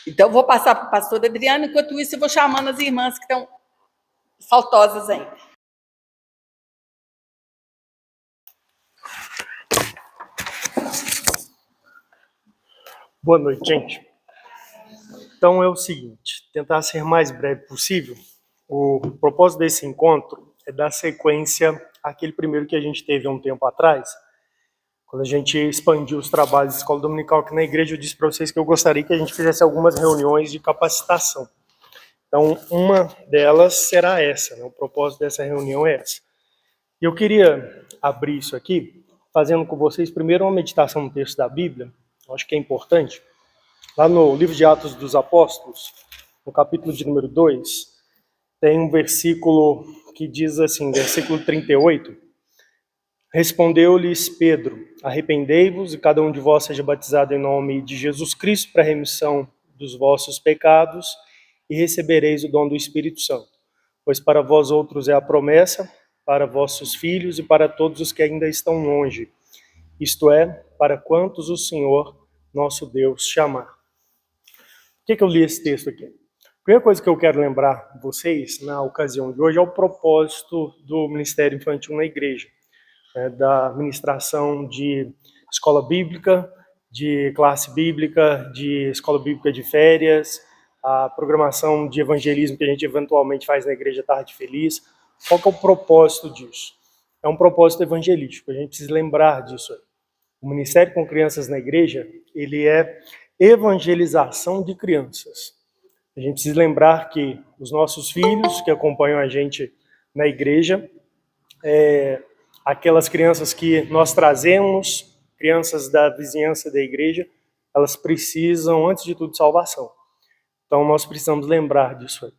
Então, eu vou passar para o pastor Adriano, enquanto isso eu vou chamando as irmãs que estão faltosas ainda. Boa noite, gente. Então é o seguinte, tentar ser mais breve possível. O propósito desse encontro é dar sequência àquele primeiro que a gente teve há um tempo atrás, quando a gente expandiu os trabalhos de escola dominical aqui na igreja. Eu disse para vocês que eu gostaria que a gente fizesse algumas reuniões de capacitação. Então, uma delas será essa, né? O propósito dessa reunião é essa. E eu queria abrir isso aqui, fazendo com vocês primeiro uma meditação no texto da Bíblia, acho que é importante. Lá no livro de Atos dos Apóstolos, no capítulo de número 2, tem um versículo que diz assim, versículo 38, respondeu-lhes Pedro, arrependei-vos e cada um de vós seja batizado em nome de Jesus Cristo para a remissão dos vossos pecados e recebereis o dom do Espírito Santo. Pois para vós outros é a promessa, para vossos filhos e para todos os que ainda estão longe, isto é, para quantos o Senhor, nosso Deus, chamar. Por que eu li esse texto aqui? A primeira coisa que eu quero lembrar vocês, na ocasião de hoje, é o propósito do Ministério Infantil na igreja, da ministração de escola bíblica, de classe bíblica, de escola bíblica de férias, a programação de evangelismo que a gente eventualmente faz na Igreja Tarde Feliz. Qual que é o propósito disso? É um propósito evangelístico, a gente precisa lembrar disso aí. O Ministério com Crianças na Igreja, ele é evangelização de crianças. A gente precisa lembrar que os nossos filhos que acompanham a gente na igreja, aquelas crianças que nós trazemos, crianças da vizinhança da igreja, elas precisam, antes de tudo, de salvação. Então, nós precisamos lembrar disso aí.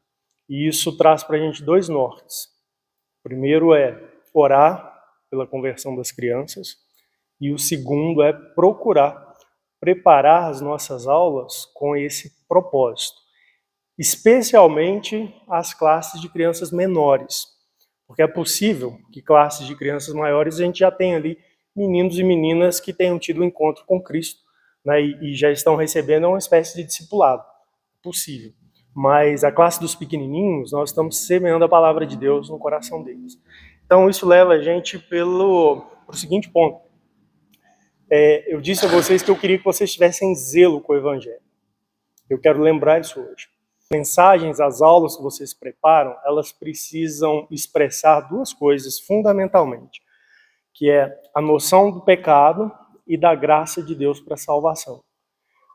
E isso traz para a gente dois nortes. O primeiro é orar pela conversão das crianças, e o segundo é procurar preparar as nossas aulas com esse propósito, especialmente as classes de crianças menores, porque é possível que classes de crianças maiores a gente já tenha ali meninos e meninas que tenham tido um encontro com Cristo, né, e já estão recebendo uma espécie de discipulado, possível. Mas a classe dos pequenininhos, nós estamos semeando a palavra de Deus no coração deles. Então isso leva a gente para o seguinte ponto. Eu disse a vocês que eu queria que vocês tivessem zelo com o Evangelho. Eu quero lembrar isso hoje. As mensagens, as aulas que vocês preparam, elas precisam expressar duas coisas fundamentalmente, que é a noção do pecado e da graça de Deus para a salvação.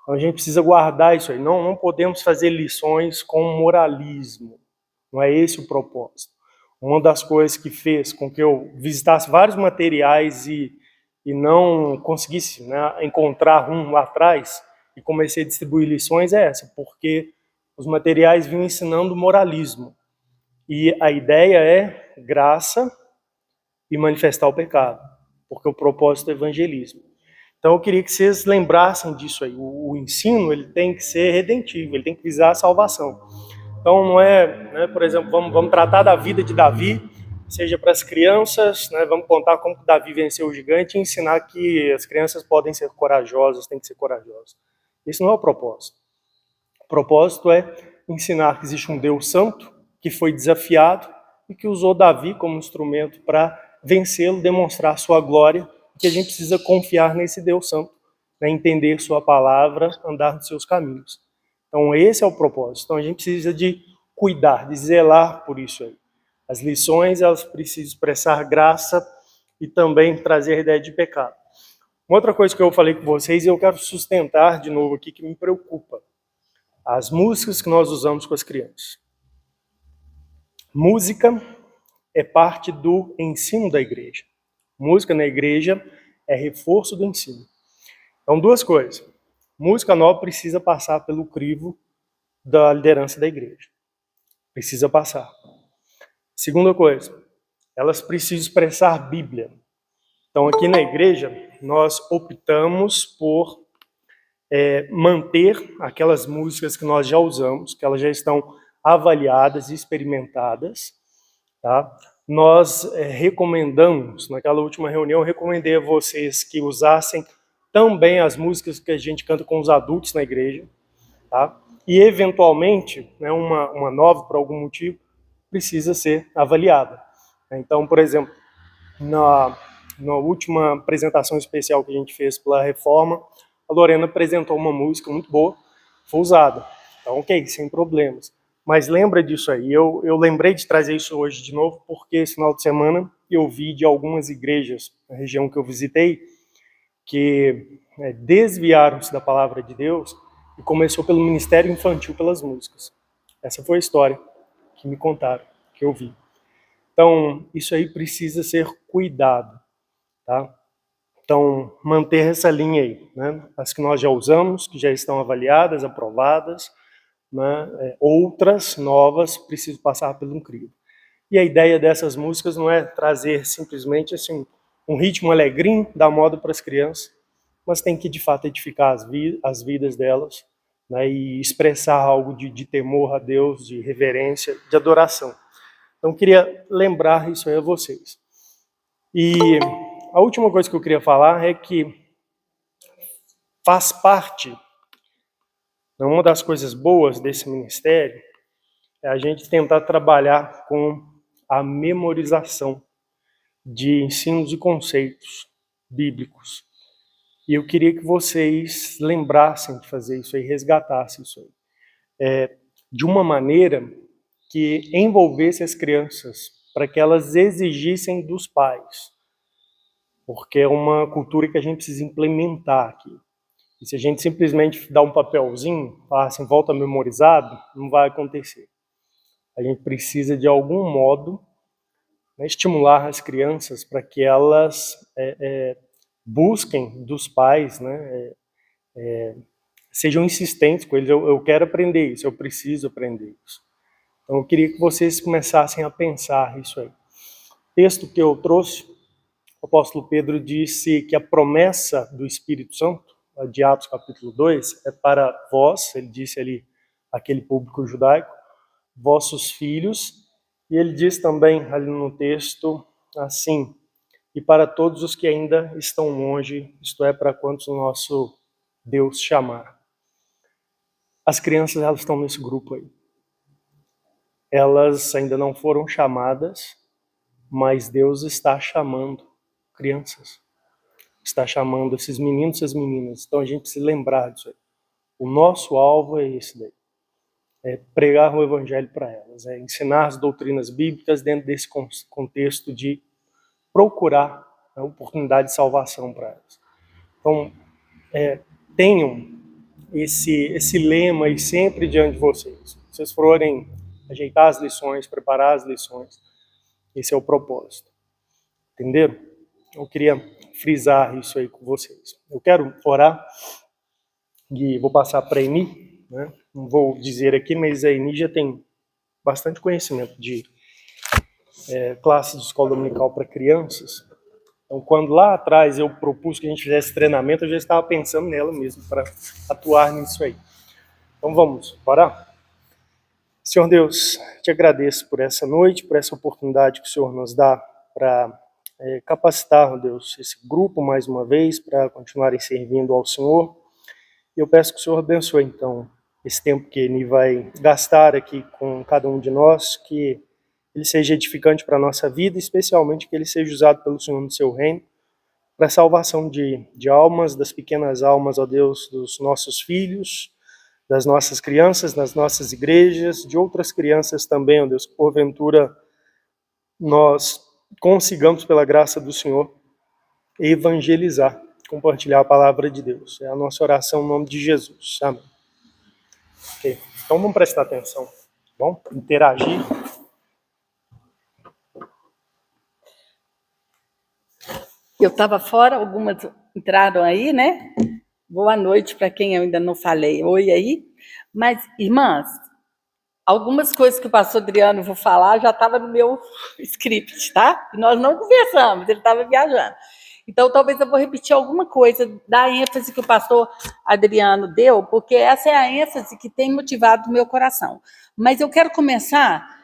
Então a gente precisa guardar isso aí. Não podemos fazer lições com moralismo. Não é esse o propósito. Uma das coisas que fez com que eu visitasse vários materiais e não conseguisse, né, encontrar um lá atrás e comecei a distribuir lições é essa, porque os materiais vinham ensinando moralismo. E a ideia é graça e manifestar o pecado, porque o propósito é evangelismo. Então eu queria que vocês lembrassem disso aí. O ensino ele tem que ser redentivo, ele tem que visar a salvação. Então não é, né, por exemplo, vamos tratar da vida de Davi, seja para as crianças, né, vamos contar como Davi venceu o gigante e ensinar que as crianças podem ser corajosas, têm que ser corajosas. Esse não é o propósito. O propósito é ensinar que existe um Deus santo, que foi desafiado e que usou Davi como instrumento para vencê-lo, demonstrar sua glória, que a gente precisa confiar nesse Deus santo, né, entender sua palavra, andar nos seus caminhos. Então esse é o propósito. Então a gente precisa de cuidar, de zelar por isso aí. As lições, elas precisam expressar graça e também trazer a ideia de pecado. Uma outra coisa que eu falei com vocês, e eu quero sustentar de novo aqui, que me preocupa. As músicas que nós usamos com as crianças. Música é parte do ensino da igreja. Música na igreja é reforço do ensino. Então, duas coisas. Música nova precisa passar pelo crivo da liderança da igreja. Precisa passar. Segunda coisa, elas precisam expressar Bíblia. Então, aqui na igreja, nós optamos por manter aquelas músicas que nós já usamos, que elas já estão avaliadas e experimentadas. Tá? Nós recomendamos, naquela última reunião, eu recomendei a vocês que usassem também as músicas que a gente canta com os adultos na igreja. Tá? e eventualmente, né, uma nova, por algum motivo, precisa ser avaliada. Então, por exemplo, na última apresentação especial que a gente fez pela Reforma, a Lorena apresentou uma música muito boa, foi usada. Então, ok, sem problemas. Mas lembra disso aí. Eu lembrei de trazer isso hoje de novo, porque esse final de semana eu vi de algumas igrejas na região que eu visitei que desviaram-se da palavra de Deus e começou pelo ministério infantil pelas músicas. Essa foi a história que me contaram, que eu vi. Então, isso aí precisa ser cuidado, tá? Então, manter essa linha aí, né? As que nós já usamos, que já estão avaliadas, aprovadas, né? Outras, novas, precisam passar pelo crivo. E a ideia dessas músicas não é trazer simplesmente assim, um ritmo alegrinho da moda para as crianças, mas tem que, de fato, edificar as vidas delas, né? E expressar algo de temor a Deus, de reverência, de adoração. Então, eu queria lembrar isso aí a vocês. E a última coisa que eu queria falar é que faz parte, uma das coisas boas desse ministério, é a gente tentar trabalhar com a memorização de ensinos e conceitos bíblicos. E eu queria que vocês lembrassem de fazer isso aí, resgatassem isso aí. De uma maneira que envolvesse as crianças, para que elas exigissem dos pais. Porque é uma cultura que a gente precisa implementar aqui. E se a gente simplesmente dá um papelzinho, falar assim, volta memorizado, não vai acontecer. A gente precisa, de algum modo, né, estimular as crianças para que elas busquem dos pais, né, sejam insistentes com eles. Eu quero aprender isso, eu preciso aprender isso. Então, eu queria que vocês começassem a pensar isso aí. O texto que eu trouxe, o apóstolo Pedro disse que a promessa do Espírito Santo, de Atos capítulo 2, é para vós, ele disse ali, aquele público judaico, vossos filhos, e ele diz também ali no texto assim, e para todos os que ainda estão longe, isto é, para quantos o nosso Deus chamar. As crianças, elas estão nesse grupo aí. Elas ainda não foram chamadas, mas Deus está chamando crianças. Está chamando esses meninos e essas meninas. Então a gente precisa lembrar disso aí. O nosso alvo é esse daí. É pregar o evangelho para elas. É ensinar as doutrinas bíblicas dentro desse contexto de procurar a oportunidade de salvação para elas. Então, tenham esse lema aí sempre diante de vocês. Se vocês forem ajeitar as lições, preparar as lições, esse é o propósito. Entenderam? Eu queria frisar isso aí com vocês. Eu quero orar e vou passar para a Eni, né? Não vou dizer aqui, mas a Eni já tem bastante conhecimento de classe de escola dominical para crianças. Então, quando lá atrás eu propus que a gente fizesse treinamento, eu já estava pensando nela mesmo para atuar nisso aí. Então vamos orar? Senhor Deus, te agradeço por essa noite, por essa oportunidade que o Senhor nos dá para capacitar, Deus, esse grupo mais uma vez, para continuarem servindo ao Senhor. E eu peço que o Senhor abençoe, então, esse tempo que Ele vai gastar aqui com cada um de nós, que ele seja edificante para a nossa vida, especialmente que ele seja usado pelo Senhor no seu reino, para a salvação de almas, das pequenas almas, ó Deus, dos nossos filhos, das nossas crianças, das nossas igrejas, de outras crianças também, ó Deus, que porventura nós consigamos, pela graça do Senhor, evangelizar, compartilhar a palavra de Deus. É a nossa oração no nome de Jesus. Amém. Ok, então vamos prestar atenção, tá bom? Interagir. Eu estava fora, algumas entraram aí, né? Boa noite para quem eu ainda não falei. Oi aí. Mas, irmãs, algumas coisas que o pastor Adriano vou falar já estava no meu script, tá? E nós não conversamos, ele estava viajando. Então, talvez eu vou repetir alguma coisa da ênfase que o pastor Adriano deu, porque essa é a ênfase que tem motivado o meu coração. Mas eu quero começar.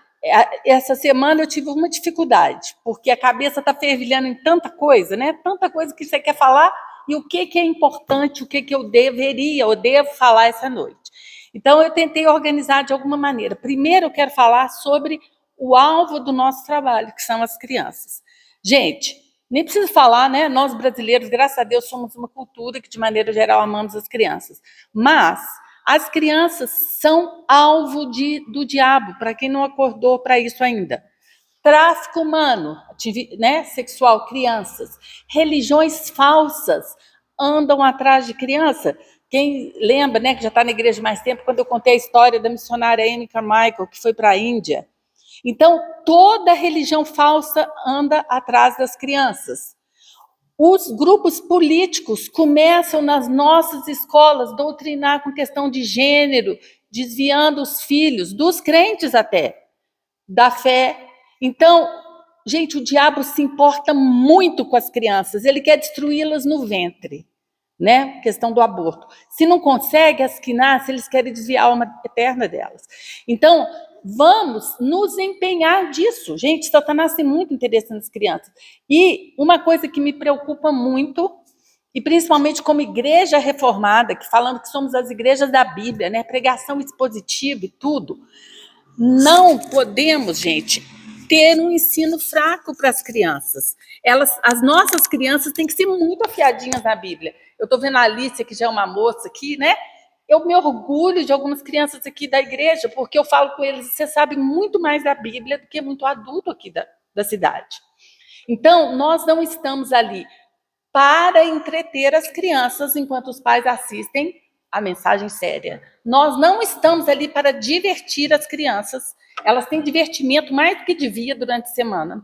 Essa semana eu tive uma dificuldade, porque a cabeça está fervilhando em tanta coisa, né? Tanta coisa que você quer falar, e o que é importante, o que eu deveria ou devo falar essa noite. Então, eu tentei organizar de alguma maneira. Primeiro, eu quero falar sobre o alvo do nosso trabalho, que são as crianças. Gente, nem preciso falar, né? Nós brasileiros, graças a Deus, somos uma cultura que, de maneira geral, amamos as crianças. Mas as crianças são alvo do diabo, para quem não acordou para isso ainda. Tráfico humano, né, sexual, crianças. Religiões falsas andam atrás de criança. Quem lembra, né, que já está na igreja mais tempo, quando eu contei a história da missionária Amy Carmichael, que foi para a Índia. Então, toda religião falsa anda atrás das crianças. Os grupos políticos começam nas nossas escolas doutrinar com questão de gênero, desviando os filhos, dos crentes até, da fé. Então, gente, o diabo se importa muito com as crianças, ele quer destruí-las no ventre, né? Questão do aborto. Se não consegue, as que nascem, eles querem desviar a alma eterna delas. Então, vamos nos empenhar disso. Gente, Satanás tem muito interesse nas crianças. E uma coisa que me preocupa muito, e principalmente como igreja reformada, que falando que somos as igrejas da Bíblia, né? Pregação expositiva e tudo, não podemos, gente, ter um ensino fraco para as crianças. As nossas crianças têm que ser muito afiadinhas na Bíblia. Eu estou vendo a Alicia, que já é uma moça aqui, né? Eu me orgulho de algumas crianças aqui da igreja, porque eu falo com eles, você sabe muito mais da Bíblia do que muito adulto aqui da cidade. Então, nós não estamos ali para entreter as crianças enquanto os pais assistem a mensagem séria. Nós não estamos ali para divertir as crianças. Elas têm divertimento mais do que devia durante a semana.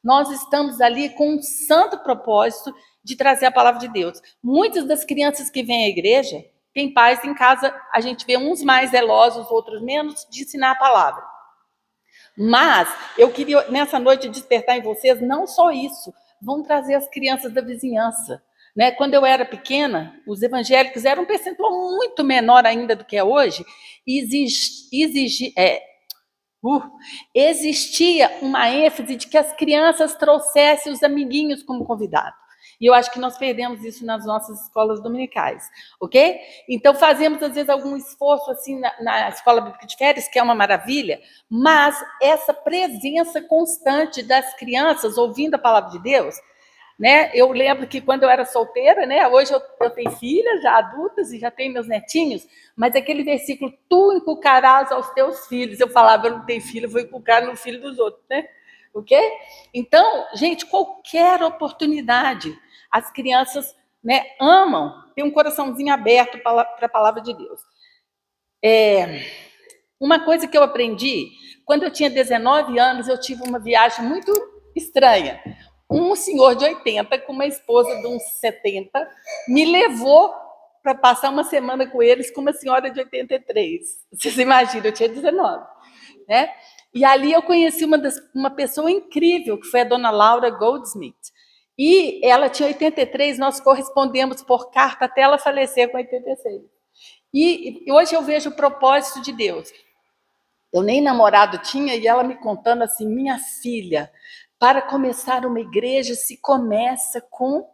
Nós estamos ali com um santo propósito de trazer a palavra de Deus. Muitas das crianças que vêm à igreja têm pais em casa, a gente vê uns mais zelosos, outros menos, de ensinar a palavra. Mas eu queria, nessa noite, despertar em vocês não só isso, vão trazer as crianças da vizinhança. Né? Quando eu era pequena, os evangélicos eram um percentual muito menor ainda do que é hoje, e existia uma ênfase de que as crianças trouxessem os amiguinhos como convidado. E eu acho que nós perdemos isso nas nossas escolas dominicais, ok? Então, fazemos, às vezes, algum esforço assim na escola bíblica de férias, que é uma maravilha, mas essa presença constante das crianças ouvindo a palavra de Deus, né? Eu lembro que quando eu era solteira, né? Hoje eu tenho filhas já adultas e já tenho meus netinhos, mas aquele versículo, tu inculcarás aos teus filhos, eu falava, eu não tenho filho, eu vou inculcar no filho dos outros, né? Ok? Então, gente, qualquer oportunidade, as crianças, né, amam, tem um coraçãozinho aberto para a palavra de Deus. Uma coisa que eu aprendi, quando eu tinha 19 anos, eu tive uma viagem muito estranha. Um senhor de 80, com uma esposa de uns 70, me levou para passar uma semana com eles com uma senhora de 83. Vocês imaginam, eu tinha 19. Né? E ali eu conheci uma pessoa incrível, que foi a dona Laura Goldsmith. E ela tinha 83, nós correspondemos por carta até ela falecer com 86. E hoje eu vejo o propósito de Deus. Eu nem namorado tinha, e ela me contando assim, minha filha, para começar uma igreja se começa com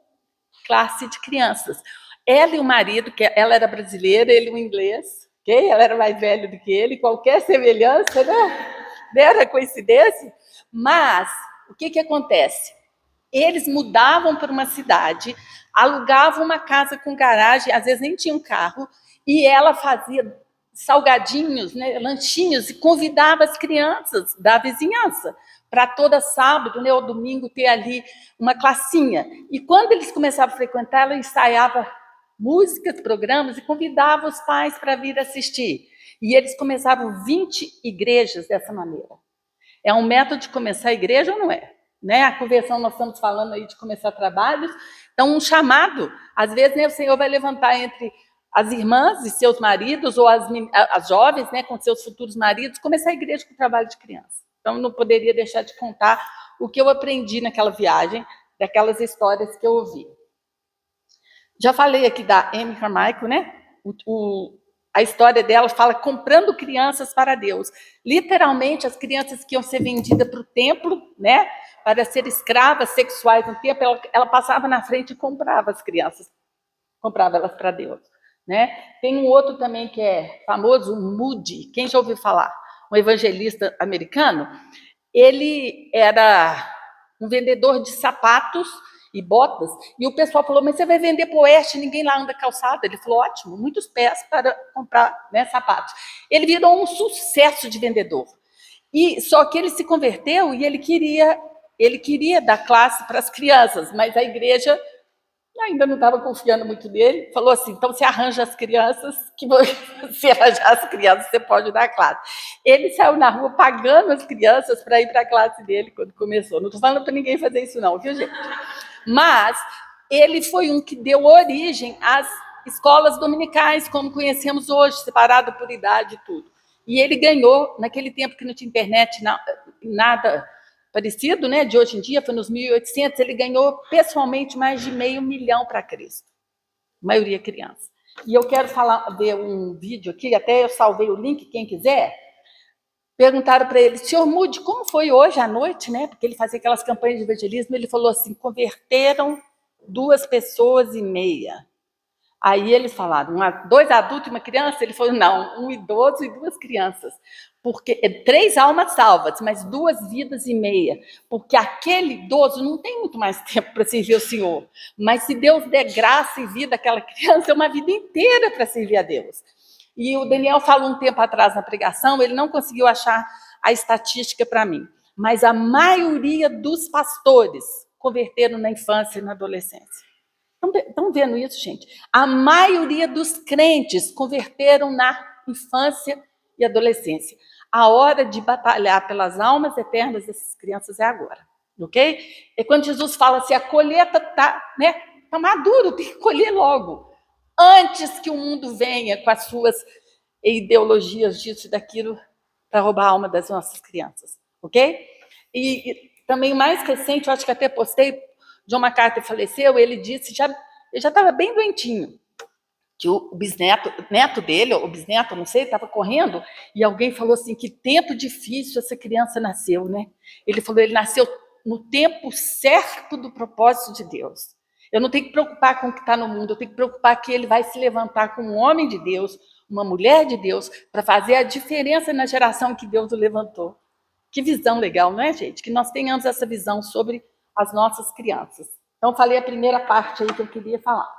classe de crianças. Ela e o marido, que ela era brasileira, ele um inglês, okay? Ela era mais velha do que ele, qualquer semelhança, né? Não era coincidência. Mas, o que acontece? Eles mudavam para uma cidade, alugavam uma casa com garagem, às vezes nem tinha um carro, e ela fazia salgadinhos, né, lanchinhos, e convidava as crianças da vizinhança para toda sábado, né, ou domingo, ter ali uma classinha. E quando eles começavam a frequentar, ela ensaiava músicas, programas, e convidava os pais para vir assistir. E eles começavam 20 igrejas dessa maneira. É um método de começar a igreja ou não é? Né? A conversão, nós estamos falando aí de começar trabalhos. Então, um chamado, às vezes, né, o Senhor vai levantar entre as irmãs e seus maridos, ou as jovens, né, com seus futuros maridos, começar a igreja com o trabalho de criança. Então, não poderia deixar de contar o que eu aprendi naquela viagem, daquelas histórias que eu ouvi. Já falei aqui da Amy Carmichael, né? A história dela fala comprando crianças para Deus. Literalmente, as crianças que iam ser vendidas para o templo, né? Para ser escravas sexuais no templo, ela passava na frente e comprava as crianças. Comprava elas para Deus. né? Tem um outro também que é famoso, o Moody, quem já ouviu falar? Um evangelista americano. Ele era um vendedor de sapatos e botas, e o pessoal falou, mas você vai vender para o oeste, ninguém lá anda calçada. Ele falou, ótimo, muitos pés para comprar, né, sapatos. Ele virou um sucesso de vendedor. E só que ele se converteu e ele queria dar classe para as crianças, mas a igreja ainda não estava confiando muito nele, falou assim, então você arranja as crianças, que você arranjar as crianças, você pode dar classe. Ele saiu na rua pagando as crianças para ir para a classe dele quando começou. Não estou falando para ninguém fazer isso não, viu, gente? Mas ele foi um que deu origem às escolas dominicais, como conhecemos hoje, separado por idade e tudo. E ele ganhou, naquele tempo que não tinha internet, nada parecido, né, de hoje em dia, foi nos 1800, ele ganhou pessoalmente mais de 500 mil para Cristo. A maioria criança. E eu quero ver um vídeo aqui, até eu salvei o link, quem quiser. Perguntaram para ele, senhor Moody, como foi hoje à noite, né? Porque ele fazia aquelas campanhas de evangelismo, ele falou assim, converteram 2,5 pessoas. Aí eles falaram, 2 adultos e uma criança? Ele falou, não, 1 idoso e 2 crianças. Porque 3 almas salvas, mas 2,5 vidas. Porque aquele idoso não tem muito mais tempo para servir o Senhor. Mas se Deus der graça e vida àquela criança, é uma vida inteira para servir a Deus. E o Daniel falou um tempo atrás na pregação, ele não conseguiu achar a estatística para mim. Mas a maioria dos pastores converteram na infância e na adolescência. Estão vendo isso, gente? A maioria dos crentes converteram na infância e adolescência. A hora de batalhar pelas almas eternas dessas crianças é agora, ok? É quando Jesus fala assim, a colheita está, né, tá maduro, tem que colher logo, antes que o mundo venha com as suas ideologias disso e daquilo para roubar a alma das nossas crianças, ok? E também mais recente, eu acho que até postei, John MacArthur faleceu, ele disse, ele já estava bem doentinho, que o neto dele, ou o bisneto, não sei, estava correndo, e alguém falou assim, que tempo difícil essa criança nasceu, né? Ele falou, ele nasceu no tempo certo do propósito de Deus. Eu não tenho que preocupar com o que está no mundo, eu tenho que preocupar que ele vai se levantar como um homem de Deus, uma mulher de Deus, para fazer a diferença na geração que Deus o levantou. Que visão legal, não é, gente? Que nós tenhamos essa visão sobre as nossas crianças. Então, falei a primeira parte aí que eu queria falar.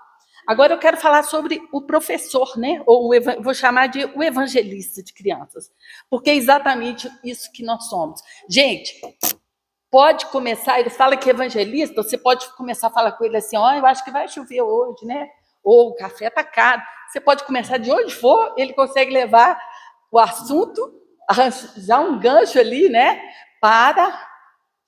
Agora eu quero falar sobre o professor, né? Ou vou chamar de o evangelista de crianças, porque é exatamente isso que nós somos. Gente, pode começar, eles falam que é evangelista, você pode começar a falar com ele assim, ó, eu acho que vai chover hoje, né? Ou o café está caro. Você pode começar de onde for, ele consegue levar o assunto, já um gancho ali, né? Para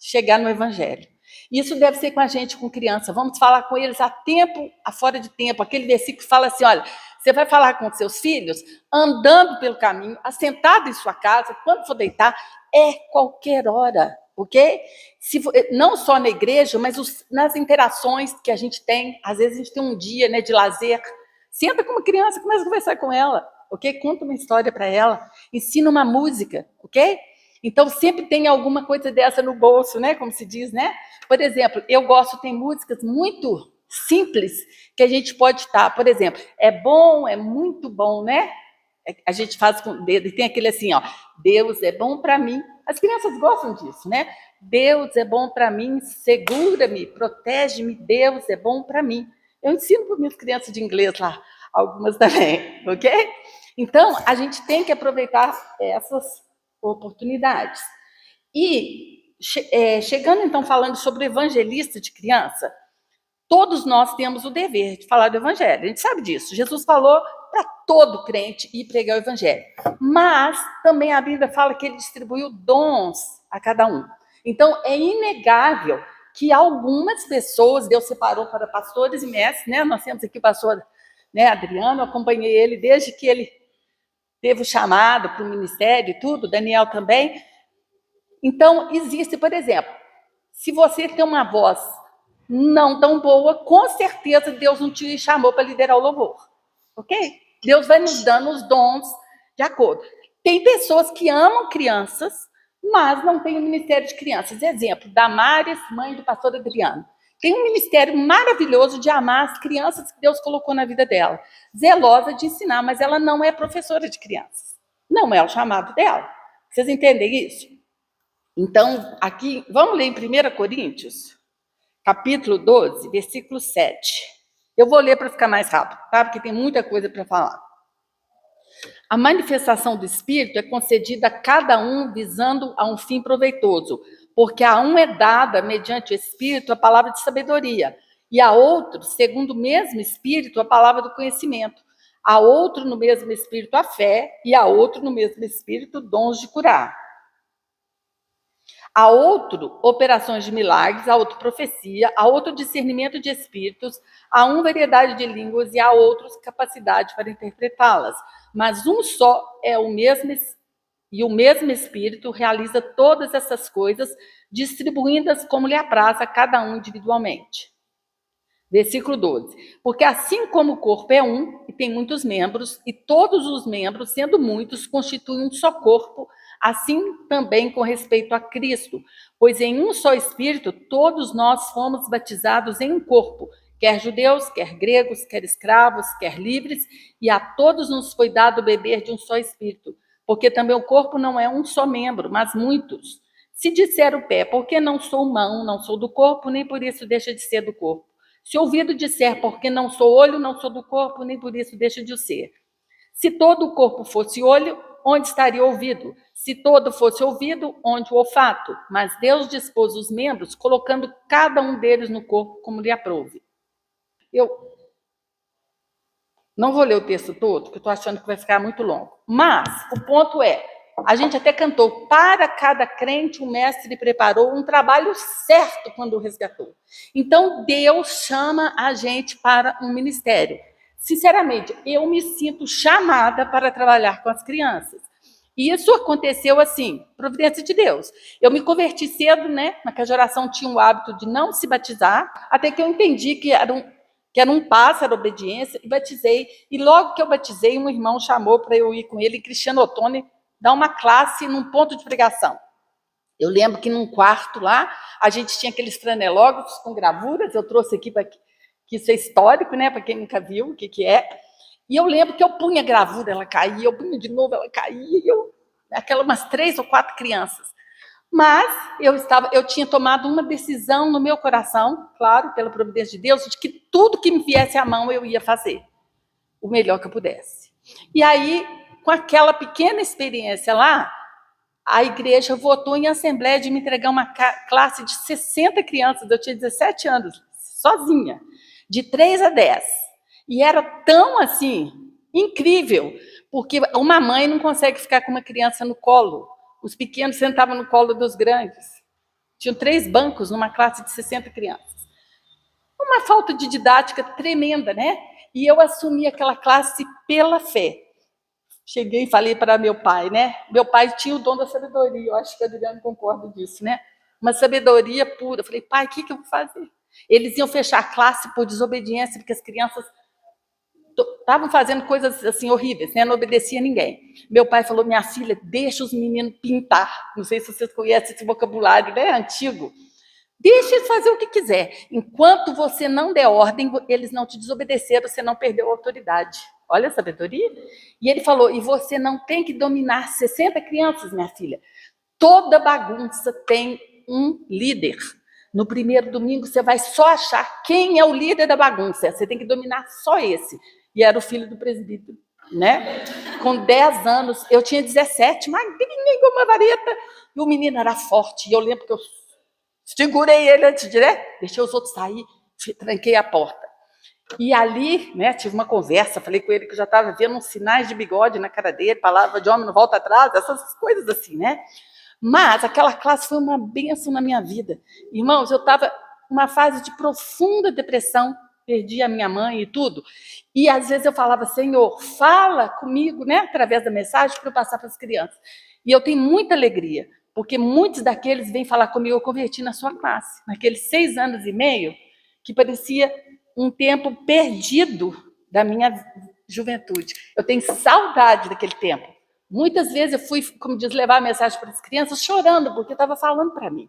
chegar no evangelho. Isso deve ser com a gente, com criança. Vamos falar com eles a tempo, a fora de tempo. Aquele versículo que fala assim, olha, você vai falar com seus filhos andando pelo caminho, assentado em sua casa, quando for deitar, qualquer hora, ok? Não só na igreja, mas nas interações que a gente tem. Às vezes a gente tem um dia, né, de lazer. Senta com uma criança, começa a conversar com ela, ok? Conta uma história para ela, ensina uma música, ok? Então, sempre tem alguma coisa dessa no bolso, né? Como se diz, né? Por exemplo, eu gosto, tem músicas muito simples que a gente pode estar. Por exemplo, é bom, é muito bom, né? A gente faz com o dedo e tem aquele assim, ó. Deus é bom para mim. As crianças gostam disso, né? Deus é bom para mim, segura-me, protege-me, Deus é bom para mim. Eu ensino para minhas crianças de inglês lá, algumas também, ok? Então, a gente tem que aproveitar essas oportunidades. E, chegando então falando sobre o evangelista de criança, todos nós temos o dever de falar do evangelho, a gente sabe disso. Jesus falou para todo crente ir pregar o evangelho, mas também a Bíblia fala que ele distribuiu dons a cada um. Então, é inegável que algumas pessoas, Deus separou para pastores e mestres, né? Nós temos aqui o pastor, né, Adriano, eu acompanhei ele desde que ele teve o chamado para o ministério e tudo, Daniel também. Então, existe, por exemplo, se você tem uma voz não tão boa, com certeza Deus não te chamou para liderar o louvor, ok? Deus vai nos dando os dons de acordo. Tem pessoas que amam crianças, mas não têm o ministério de crianças. Exemplo, Damares, mãe do pastor Adriano. tem um ministério maravilhoso de amar as crianças que Deus colocou na vida dela. Zelosa de ensinar, mas ela não é professora de crianças. Não é o chamado dela. Vocês entendem isso? Então, aqui, vamos ler em 1 Coríntios, capítulo 12, versículo 7. Eu vou ler para ficar mais rápido, tá? Porque tem muita coisa para falar. A manifestação do Espírito é concedida a cada um visando a um fim proveitoso, porque a um é dada, mediante o Espírito, a palavra de sabedoria, e a outro, segundo o mesmo Espírito, a palavra do conhecimento, a outro, no mesmo Espírito, a fé, e a outro, no mesmo Espírito, dons de curar. A outro, operações de milagres, a outro, profecia, a outro, discernimento de espíritos, a um, variedade de línguas, e a outros, capacidade para interpretá-las. Mas um só é o mesmo, e o mesmo Espírito realiza todas essas coisas, distribuindo-as como lhe apraz a cada um individualmente. Versículo 12. Porque assim como o corpo é um, e tem muitos membros, e todos os membros, sendo muitos, constituem um só corpo, assim também com respeito a Cristo, pois em um só Espírito todos nós fomos batizados em um corpo, quer judeus, quer gregos, quer escravos, quer livres, e a todos nos foi dado beber de um só Espírito, porque também o corpo não é um só membro, mas muitos. Se disser o pé, porque não sou mão, não sou do corpo, nem por isso deixa de ser do corpo. Se o ouvido disser, porque não sou olho, não sou do corpo, nem por isso deixa de o ser. Se todo o corpo fosse olho, onde estaria o ouvido? Se todo fosse ouvido, onde o olfato? Mas Deus dispôs os membros, colocando cada um deles no corpo como lhe aprouve. Eu não vou ler o texto todo, porque eu estou achando que vai ficar muito longo. Mas o ponto é, a gente até cantou, para cada crente o mestre preparou um trabalho certo quando o resgatou. Então Deus chama a gente para um ministério. Sinceramente, eu me sinto chamada para trabalhar com as crianças. E isso aconteceu assim, providência de Deus. Eu me converti cedo, né? Naquela geração tinha o hábito de não se batizar, até que eu entendi que era um passo, era obediência, e batizei. E logo que eu batizei, um irmão chamou para eu ir com ele em Cristiano Ottoni, dar uma classe num ponto de pregação. Eu lembro que num quarto lá, a gente tinha aqueles franelógrafos com gravuras, eu trouxe aqui para que isso é histórico, né? Para quem nunca viu o que é. E eu lembro que eu punha a gravura, ela caía, eu punha de novo, ela caía, umas 3 ou 4 crianças. Mas eu tinha tomado uma decisão no meu coração, claro, pela providência de Deus, de que tudo que me viesse à mão eu ia fazer, o melhor que eu pudesse. E aí, com aquela pequena experiência lá, a igreja votou em assembleia de me entregar uma classe de 60 crianças, eu tinha 17 anos, sozinha, de 3 a 10. E era tão, assim, incrível, porque uma mãe não consegue ficar com uma criança no colo. Os pequenos sentavam no colo dos grandes. Tinham 3 bancos numa classe de 60 crianças. Uma falta de didática tremenda, né? E eu assumi aquela classe pela fé. Cheguei e falei para meu pai, né? Meu pai tinha o dom da sabedoria, eu acho que a Adriana concorda disso, né? Uma sabedoria pura. Eu falei, pai, o que eu vou fazer? Eles iam fechar a classe por desobediência, porque as crianças estavam fazendo coisas assim horríveis, né? Não obedecia a ninguém. Meu pai falou, minha filha, deixa os meninos pintar. Não sei se vocês conhecem esse vocabulário, né? Antigo. Deixa eles fazer o que quiser. Enquanto você não der ordem, eles não te desobedeceram, você não perdeu a autoridade. Olha a sabedoria. E ele falou, e você não tem que dominar 60 crianças, minha filha. Toda bagunça tem um líder. No primeiro domingo, você vai só achar quem é o líder da bagunça. Você tem que dominar só esse. E era o filho do presbítero, né? Com 10 anos, eu tinha 17, magrinha igual uma vareta. E o menino era forte. E eu lembro que eu segurei ele antes de, né? Deixei os outros sair, tranquei a porta. E ali, né, tive uma conversa, falei com ele que eu já estava vendo uns sinais de bigode na cara dele, palavra de homem não volta atrás, essas coisas assim, né? Mas aquela classe foi uma bênção na minha vida. Irmãos, eu estava numa fase de profunda depressão, perdi a minha mãe e tudo. E às vezes eu falava, Senhor, fala comigo, né, através da mensagem, para eu passar para as crianças. E eu tenho muita alegria, porque muitos daqueles vêm falar comigo, eu converti na sua classe, naqueles 6 anos e meio, que parecia um tempo perdido da minha juventude. Eu tenho saudade daquele tempo. Muitas vezes eu fui, como diz, levar a mensagem para as crianças chorando, porque estava falando para mim.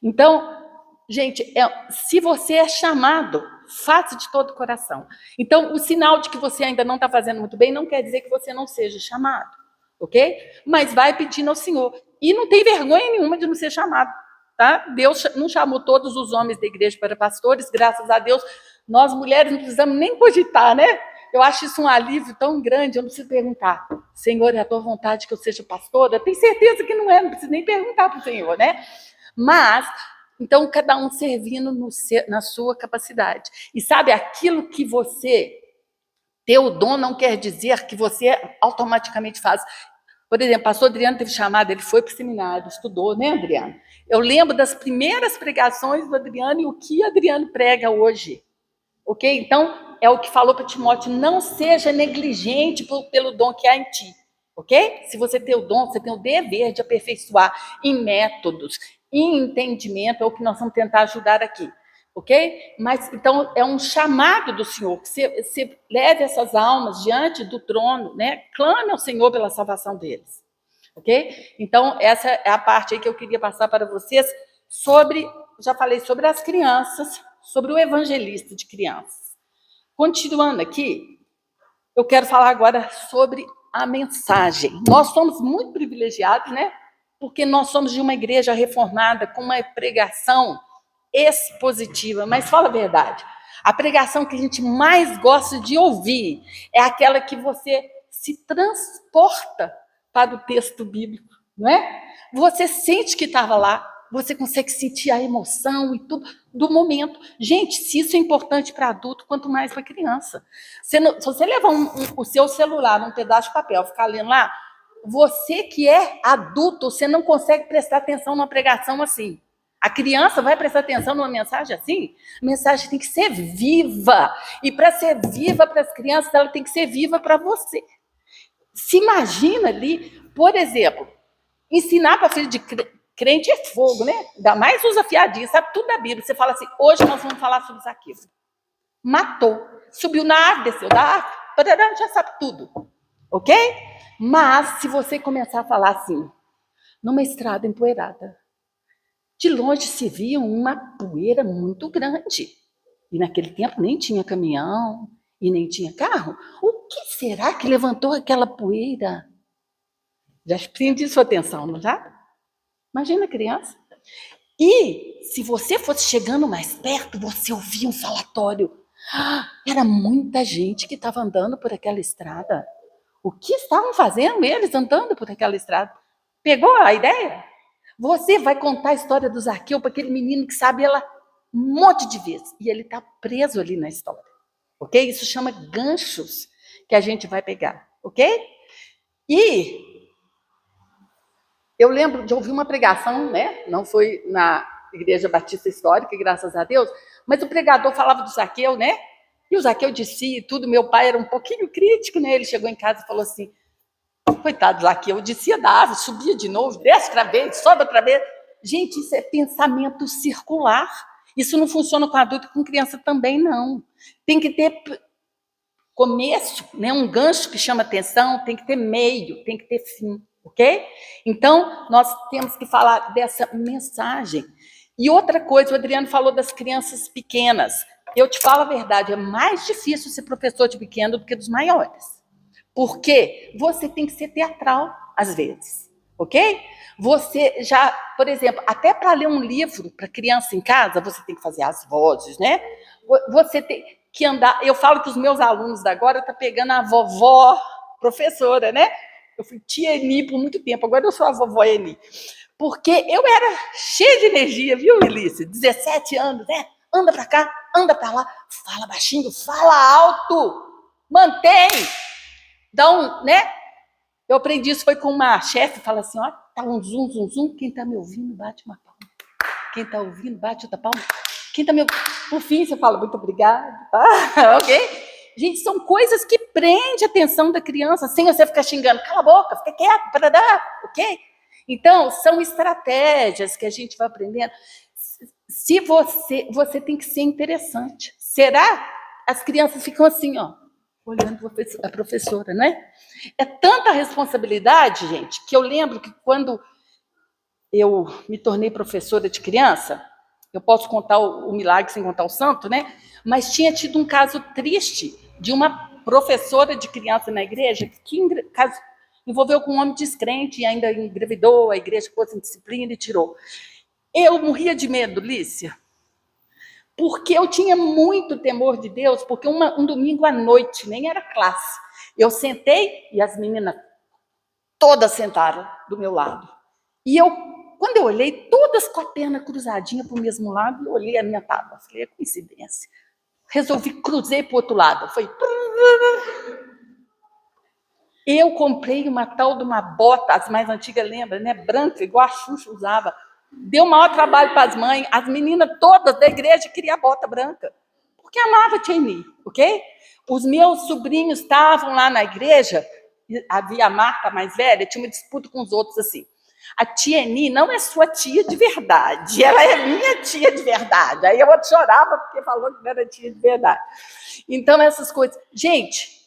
Então, Gente, se você é chamado, faça de todo o coração. Então, o sinal de que você ainda não está fazendo muito bem não quer dizer que você não seja chamado, ok? Mas vai pedindo ao Senhor. E não tem vergonha nenhuma de não ser chamado, tá? Deus não chamou todos os homens da igreja para pastores, graças a Deus. Nós, mulheres, não precisamos nem cogitar, né? Eu acho isso um alívio tão grande, eu não preciso perguntar, Senhor, é a tua vontade que eu seja pastora? Tenho certeza que não é, não preciso nem perguntar para o Senhor, né? Mas, então, cada um servindo na sua capacidade. E sabe, aquilo que você ter o dom não quer dizer que você automaticamente faz. Por exemplo, o pastor Adriano teve chamada, ele foi para o seminário, estudou, né, Adriano? Eu lembro das primeiras pregações do Adriano e o que Adriano prega hoje. Ok? Então, é o que falou para Timóteo, não seja negligente pelo dom que há em ti. Ok? Se você tem o dom, você tem o dever de aperfeiçoar em métodos, em entendimento, é o que nós vamos tentar ajudar aqui. Ok? Mas, então, é um chamado do Senhor, que você leve essas almas diante do trono, né? Clame ao Senhor pela salvação deles. Ok? Então, essa é a parte aí que eu queria passar para vocês sobre, já falei sobre as crianças, sobre o evangelista de crianças. Continuando aqui, eu quero falar agora sobre a mensagem. Nós somos muito privilegiados, né? Porque nós somos de uma igreja reformada com uma pregação expositiva. Mas fala a verdade, a pregação que a gente mais gosta de ouvir é aquela que você se transporta para o texto bíblico, não é? Você sente que estava lá, você consegue sentir a emoção e tudo do momento. Gente, se isso é importante para adulto, quanto mais para criança. Se você levar o seu celular, um pedaço de papel, ficar lendo lá, você que é adulto, você não consegue prestar atenção numa pregação assim. A criança vai prestar atenção numa mensagem assim? A mensagem tem que ser viva. E para ser viva para as crianças, ela tem que ser viva para você. Se imagina ali, por exemplo, ensinar para filho de crente é fogo, né? Ainda mais usa fiadinha, sabe tudo da Bíblia. Você fala assim, hoje nós vamos falar sobre Zaqueu. Matou, subiu na árvore, desceu da árvore, já sabe tudo, ok? Mas se você começar a falar assim, numa estrada empoeirada, de longe se via uma poeira muito grande. E naquele tempo nem tinha caminhão e nem tinha carro. O que será que levantou aquela poeira? Já prendi sua atenção, não já? Imagina a criança. E se você fosse chegando mais perto, você ouvia um falatório. Era muita gente que estava andando por aquela estrada. O que estavam fazendo eles andando por aquela estrada? Pegou a ideia? Você vai contar a história do Zaqueu para aquele menino que sabe ela um monte de vezes. E ele está preso ali na história. Ok? Isso chama ganchos que a gente vai pegar. Ok? E eu lembro de ouvir uma pregação, né? Não foi na Igreja Batista Histórica, graças a Deus, mas o pregador falava do Zaqueu, né? E o Zaqueu dizia tudo. Meu pai era um pouquinho crítico, né? Ele chegou em casa e falou assim, coitado do Zaqueu, descia da árvore, subia de novo, desce outra vez, sobe outra vez. Gente, isso é pensamento circular. Isso não funciona com adulto e com criança também, não. Tem que ter começo, né? Um gancho que chama atenção, tem que ter meio, tem que ter fim, ok? Então, nós temos que falar dessa mensagem. E outra coisa, o Adriano falou das crianças pequenas. Eu te falo a verdade, é mais difícil ser professor de pequeno do que dos maiores. Porque você tem que ser teatral, às vezes, ok? Você já, por exemplo, até para ler um livro para criança em casa, você tem que fazer as vozes, né? Você tem que andar. Eu falo que os meus alunos da agora estão pegando a vovó professora, né? Eu fui tia Eni por muito tempo, agora eu sou a vovó Eni. Porque eu era cheia de energia, viu, Elícia? 17 anos, né? Anda para cá, anda para lá, fala baixinho, fala alto, mantém. Então, né? Eu aprendi isso, foi com uma chefe, fala assim, ó, tá um zum, zum, zum, quem tá me ouvindo, bate uma palma. Quem tá ouvindo, bate outra palma. Quem tá me ouvindo... Por fim, você fala, muito obrigada, tá? Ok? Gente, são coisas que prendem a atenção da criança, sem você ficar xingando, cala a boca, fica quieto, ok? Então, são estratégias que a gente vai aprendendo. Se você tem que ser interessante. Será? As crianças ficam assim, ó, olhando a professora, né? É tanta responsabilidade, gente, que eu lembro que quando eu me tornei professora de criança, Eu posso contar o milagre sem contar o santo, né? Mas tinha tido um caso triste de uma professora de criança na igreja que envolveu com um homem descrente e ainda engravidou, a igreja pôs em disciplina e tirou. Eu morria de medo, Lícia, porque eu tinha muito temor de Deus, porque um domingo à noite, nem era classe, eu sentei e as meninas todas sentaram do meu lado. E quando eu olhei, todas com a perna cruzadinha para o mesmo lado, eu olhei a minha tábua, falei, é coincidência. Resolvi, cruzei para o outro lado, foi... Eu comprei uma tal de uma bota, as mais antigas lembram, né? Branca, igual a Xuxa usava. Deu o maior trabalho para as mães. As meninas todas da igreja queriam a bota branca, porque amava Tieni, ok? Os meus sobrinhos estavam lá na igreja, havia a Marta mais velha, tinha uma disputa com os outros assim. A Tieni não é sua tia de verdade, ela é minha tia de verdade. Aí eu chorava porque falou que não era tia de verdade. Então, essas coisas. Gente,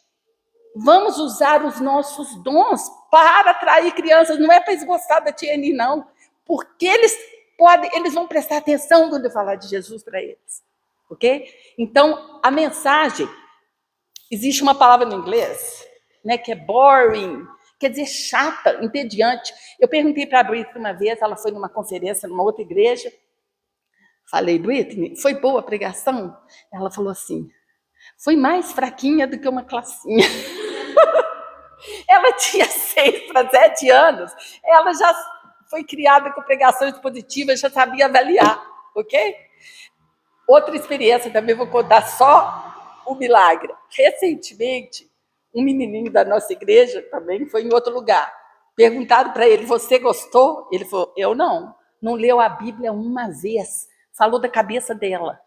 vamos usar os nossos dons para atrair crianças. Não é para eles gostarem da Tieni, não. Porque eles vão prestar atenção quando eu falar de Jesus para eles. Ok? Então, a mensagem, existe uma palavra no inglês, né, que é boring, quer dizer chata, entediante. Eu perguntei para a Britney uma vez, ela foi numa conferência numa outra igreja, falei, Britney, foi boa a pregação? Ela falou assim, foi mais fraquinha do que uma classinha. Ela tinha 6 para 7 anos, ela já foi criada com pregações positivas, já sabia avaliar, ok? Outra experiência, também vou contar só o milagre. Recentemente, um menininho da nossa igreja também foi em outro lugar. Perguntaram para ele, você gostou? Ele falou, eu não. Não leu a Bíblia uma vez. Falou da cabeça dela.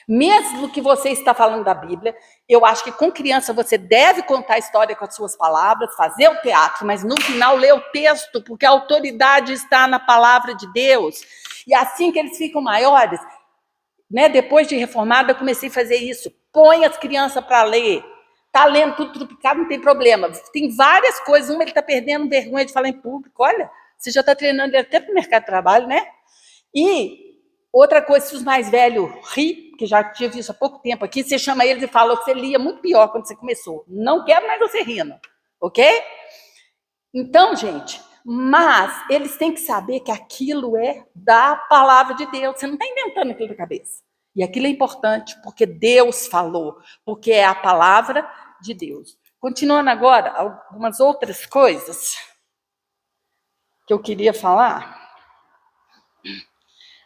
Mesmo que você está falando da Bíblia, eu acho que com criança você deve contar a história com as suas palavras, fazer o teatro, mas no final ler o texto, porque a autoridade está na palavra de Deus. E assim que eles ficam maiores, né, depois de reformada, eu comecei a fazer isso. Põe as crianças para ler. Está lendo tudo trupicado, não tem problema. Tem várias coisas. Uma, ele está perdendo vergonha de falar em público. Olha, você já está treinando ele até para o mercado de trabalho, né? E outra coisa, se os mais velhos ri, que já tive isso há pouco tempo aqui, você chama eles e fala que você lia muito pior quando você começou. Não quero mais você rindo, ok? Então, gente, mas eles têm que saber que aquilo é da palavra de Deus. Você não está inventando aquilo da cabeça. E aquilo é importante, porque Deus falou, porque é a palavra de Deus. Continuando agora, algumas outras coisas que eu queria falar.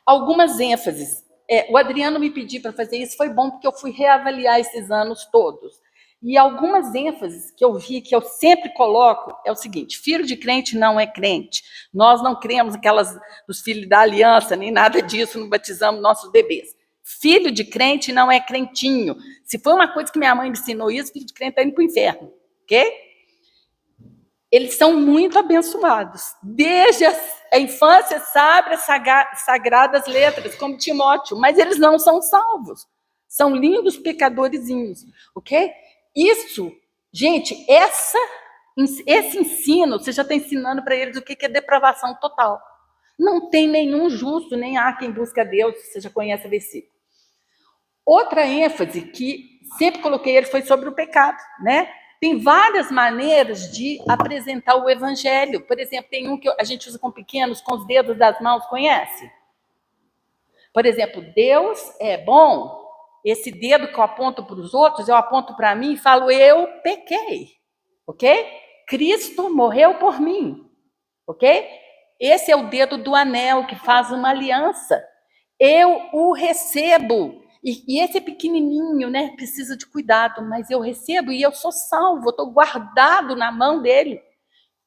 Algumas ênfases. O Adriano me pediu para fazer isso, foi bom, porque eu fui reavaliar esses anos todos. E algumas ênfases que eu vi, que eu sempre coloco, é o seguinte, filho de crente não é crente. Nós não cremos aquelas dos filhos da aliança, nem nada disso, não batizamos nossos bebês. Filho de crente não é crentinho. Se foi uma coisa que minha mãe me ensinou isso, filho de crente está indo para o inferno. Ok? Eles são muito abençoados. Desde a infância, sabe as sagradas letras, como Timóteo, mas eles não são salvos. São lindos pecadorzinhos, ok? Isso, gente, esse ensino, você já está ensinando para eles o que é depravação total. Não tem nenhum justo, nem há quem busca Deus, você já conhece o versículo. Outra ênfase que sempre coloquei ele foi sobre o pecado, né? Tem várias maneiras de apresentar o evangelho. Por exemplo, tem um que a gente usa com pequenos, com os dedos das mãos, conhece? Por exemplo, Deus é bom. Esse dedo que eu aponto para os outros, eu aponto para mim e falo, eu pequei. Ok? Cristo morreu por mim. Ok? Esse é o dedo do anel que faz uma aliança. Eu o recebo. E esse é pequenininho, né? Precisa de cuidado, mas eu recebo e eu sou salvo, eu estou guardado na mão dele.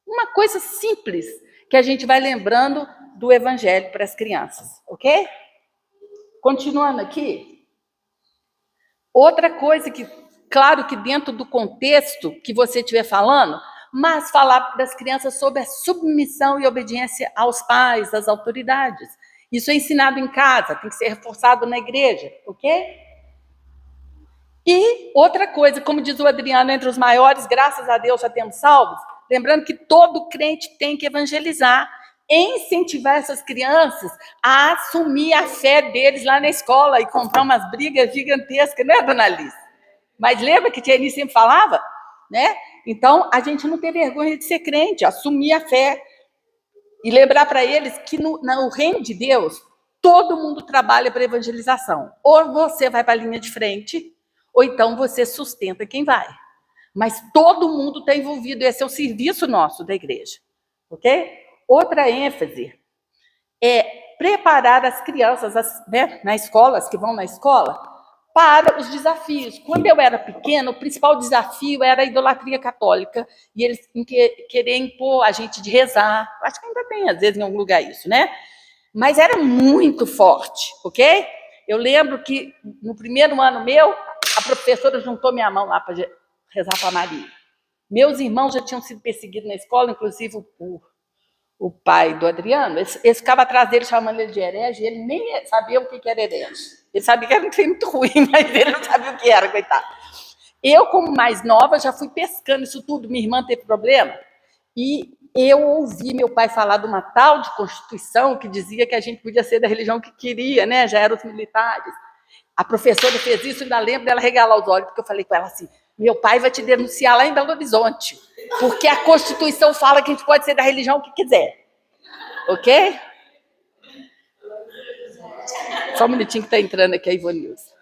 Uma coisa simples que a gente vai lembrando do evangelho para as crianças, ok? Continuando aqui. Outra coisa que, claro que dentro do contexto que você estiver falando, mas falar das crianças sobre a submissão e obediência aos pais, às autoridades. Isso é ensinado em casa, tem que ser reforçado na igreja, ok? E outra coisa, como diz o Adriano, entre os maiores, graças a Deus já temos salvos, lembrando que todo crente tem que evangelizar, incentivar essas crianças a assumir a fé deles lá na escola e comprar umas brigas gigantescas, né, dona Alice? Mas lembra que Tieni sempre falava, né? Então, a gente não tem vergonha de ser crente, assumir a fé e lembrar para eles que no reino de Deus, todo mundo trabalha para evangelização. Ou você vai para a linha de frente, ou então você sustenta quem vai. Mas todo mundo está envolvido, esse é o serviço nosso da igreja, ok? Outra ênfase é preparar as crianças, né, na escola, as que vão na escola, para os desafios. Quando eu era pequena, o principal desafio era a idolatria católica, e eles querer impor a gente de rezar. Acho que ainda tem, às vezes, em algum lugar isso, né? Mas era muito forte, ok? Eu lembro que, no primeiro ano meu, a professora juntou minha mão lá para rezar para Maria. Meus irmãos já tinham sido perseguidos na escola, inclusive o pai do Adriano, eles ficavam atrás dele chamando ele de herege, e ele nem sabia o que era herege. Ele sabia que era um trem muito ruim, mas ele não sabia o que era, coitado. Eu, como mais nova, já fui pescando isso tudo. Minha irmã teve problema, e eu ouvi meu pai falar de uma tal de Constituição que dizia que a gente podia ser da religião que queria, né? Já eram os militares. A professora fez isso, ainda lembro dela regalar os olhos, porque eu falei com ela assim, meu pai vai te denunciar lá em Belo Horizonte, porque a Constituição fala que a gente pode ser da religião que quiser. Ok? Só um minutinho que está entrando aqui a Ivonilza.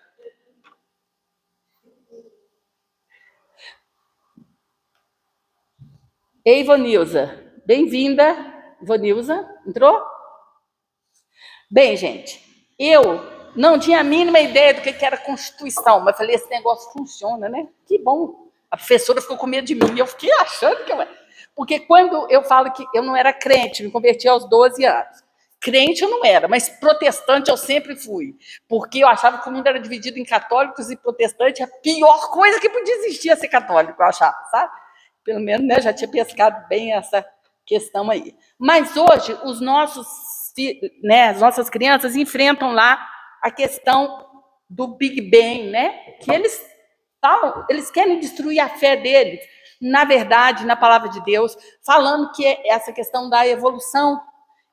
Ei, Ivonilza. Bem-vinda. Ivonilza, entrou? Bem, gente, eu não tinha a mínima ideia do que era Constituição, mas falei, esse negócio funciona, né? Que bom. A professora ficou com medo de mim, e eu fiquei achando que eu... Porque quando eu falo que eu não era crente, me converti aos 12 anos. Crente eu não era, mas protestante eu sempre fui. Porque eu achava que o mundo era dividido em católicos e protestantes, a pior coisa que podia existir é ser católico, eu achava, sabe? Pelo menos, né, já tinha pescado bem essa questão aí. Mas hoje, os nossos, né, as nossas crianças enfrentam lá a questão do Big Bang, né? Que eles falam, eles querem destruir a fé deles, na verdade, na palavra de Deus, falando que é essa questão da evolução.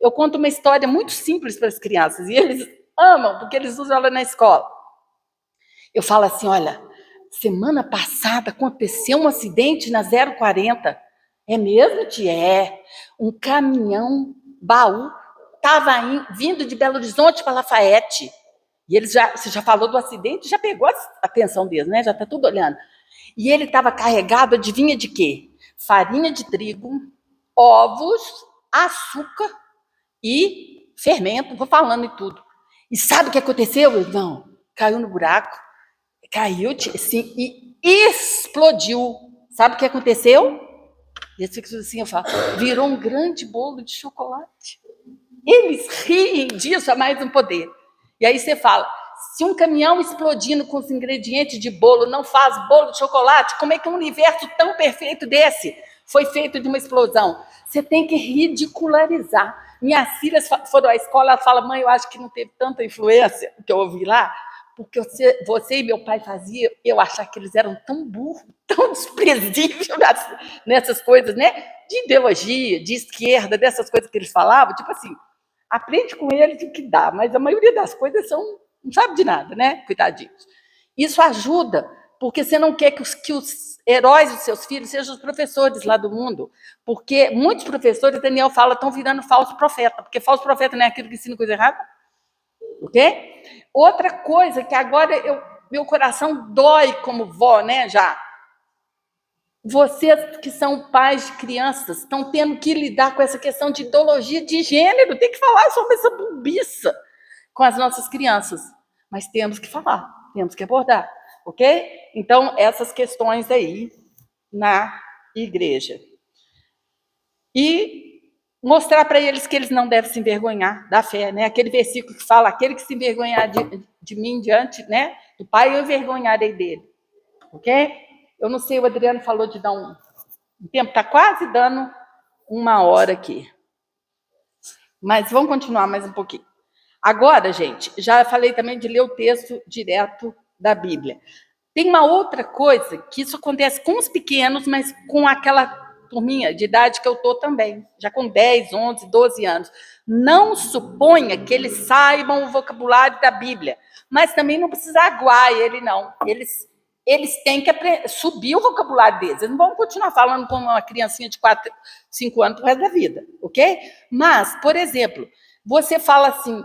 Eu conto uma história muito simples para as crianças, e eles amam, porque eles usam ela na escola. Eu falo assim, olha, semana passada aconteceu um acidente na 040. É mesmo, tia? É. Um caminhão baú estava vindo de Belo Horizonte para Lafayette. E eles você já falou do acidente, já pegou a atenção deles, né? Já está tudo olhando. E ele estava carregado, adivinha de quê? Farinha de trigo, ovos, açúcar e fermento, vou falando e tudo. E sabe o que aconteceu? Não, caiu no buraco, caiu assim, e explodiu. Sabe o que aconteceu? E eles ficam assim, eu falo, virou um grande bolo de chocolate. Eles riem disso, a mais não poder. E aí você fala, se um caminhão explodindo com os ingredientes de bolo não faz bolo de chocolate, como é que um universo tão perfeito desse foi feito de uma explosão? Você tem que ridicularizar. Minhas filhas foram à escola, elas falam, mãe, eu acho que não teve tanta influência que eu ouvi lá, porque você e meu pai faziam eu achar que eles eram tão burros, tão desprezíveis nessas coisas, né? De ideologia, de esquerda, dessas coisas que eles falavam, tipo assim, aprende com eles o que dá, mas a maioria das coisas não sabe de nada, né? Coitadinhos. Isso ajuda, porque você não quer que os heróis dos seus filhos sejam os professores lá do mundo, porque muitos professores, Daniel fala, estão virando falso profeta, porque falso profeta não é aquilo que ensina coisa errada, ok? Outra coisa que agora meu coração dói como vó, né, já. Vocês que são pais de crianças estão tendo que lidar com essa questão de ideologia de gênero, tem que falar sobre essa bobiça com as nossas crianças, mas temos que falar, temos que abordar, ok? Então, essas questões aí na igreja. E mostrar para eles que eles não devem se envergonhar da fé, né? Aquele versículo que fala, aquele que se envergonhar de mim diante, né, do Pai, eu envergonharei dele, ok? Eu não sei, o Adriano falou de dar um tempo, está quase dando 1 hora aqui. Mas vamos continuar mais um pouquinho. Agora, gente, já falei também de ler o texto direto da Bíblia. Tem uma outra coisa, que isso acontece com os pequenos, mas com aquela turminha de idade que eu estou também, já com 10, 11, 12 anos. Não suponha que eles saibam o vocabulário da Bíblia, mas também não precisa aguar ele, não. Eles têm que subir o vocabulário deles. Eles não vão continuar falando como uma criancinha de 4, 5 anos pro resto da vida, ok? Mas, por exemplo, você fala assim,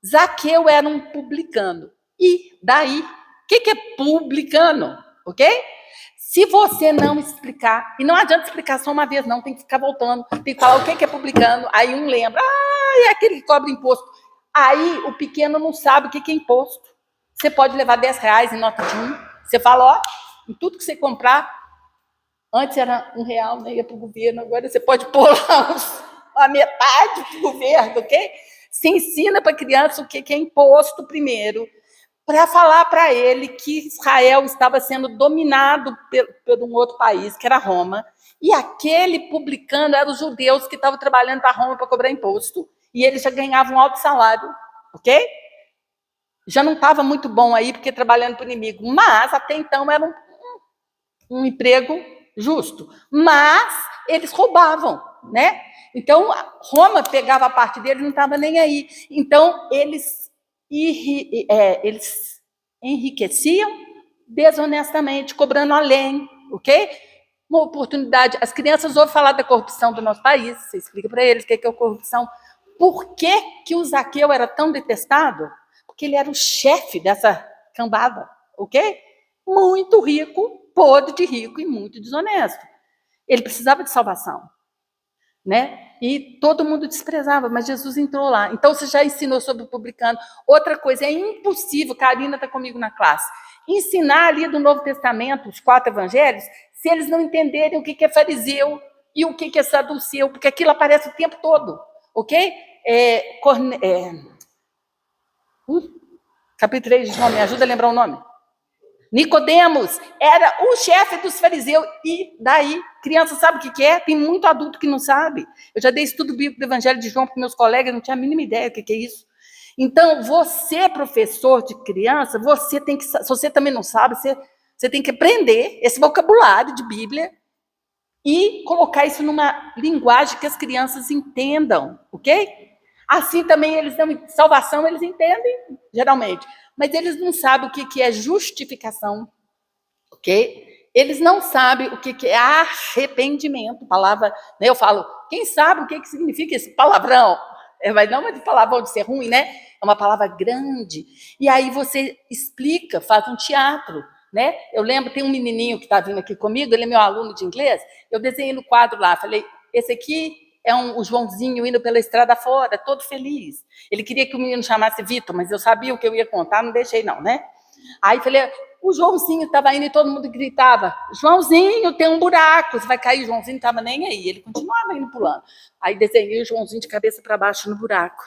Zaqueu era um publicano. E daí? O que é publicano? Ok? Se você não explicar, e não adianta explicar só uma vez, não, tem que ficar voltando, tem que falar o que é publicano, aí um lembra, é aquele que cobra imposto. Aí o pequeno não sabe o que é imposto. Você pode levar R$10 em nota de 1, você fala, ó, em tudo que você comprar, antes era R$1, né, ia para o governo, agora você pode pôr lá a metade para o governo, ok? Você ensina para a criança o que é imposto primeiro, para falar para ele que Israel estava sendo dominado por um outro país, que era Roma, e aquele publicano eram os judeus que estavam trabalhando para Roma para cobrar imposto, e eles já ganhavam um alto salário, ok? Já não estava muito bom aí, porque trabalhando para o inimigo, mas até então era um emprego justo. Mas eles roubavam, né? Então, Roma pegava a parte deles, não estava nem aí. Então, eles enriqueciam desonestamente, cobrando além, ok? Uma oportunidade. As crianças ouvem falar da corrupção do nosso país, você explica para eles o que é corrupção. Por que o Zaqueu era tão detestado? Porque ele era o chefe dessa cambada, ok? Muito rico, podre de rico e muito desonesto. Ele precisava de salvação, né? E todo mundo desprezava, mas Jesus entrou lá. Então, você já ensinou sobre o publicano. Outra coisa, é impossível, Karina está comigo na classe, ensinar ali do Novo Testamento, os 4 evangelhos, se eles não entenderem o que é fariseu e o que é saduceu, porque aquilo aparece o tempo todo, ok? Capítulo 3 de nome, me ajuda a lembrar o nome. Nicodemos era o chefe dos fariseus. E daí, criança sabe o que é? Tem muito adulto que não sabe. Eu já dei estudo bíblico do Evangelho de João para meus colegas, não tinha a mínima ideia do que é isso. Então, você, professor de criança, você tem que, se você também não sabe, você tem que aprender esse vocabulário de Bíblia e colocar isso numa linguagem que as crianças entendam, ok? Assim também eles não, salvação eles entendem, geralmente, mas eles não sabem o que é justificação, ok? Eles não sabem o que é arrependimento, palavra, né? Eu falo, quem sabe o que significa esse palavrão? Vai não é de palavrão de ser ruim, né? É uma palavra grande. E aí você explica, faz um teatro, né? Eu lembro, tem um menininho que está vindo aqui comigo, ele é meu aluno de inglês, eu desenhei no quadro lá, falei, esse aqui é o Joãozinho indo pela estrada fora, todo feliz. Ele queria que o menino chamasse Vitor, mas eu sabia o que eu ia contar, não deixei não, né? Aí falei, o Joãozinho estava indo e todo mundo gritava, Joãozinho, tem um buraco, você vai cair. O Joãozinho não estava nem aí, ele continuava indo pulando. Aí desenhei o Joãozinho de cabeça para baixo no buraco.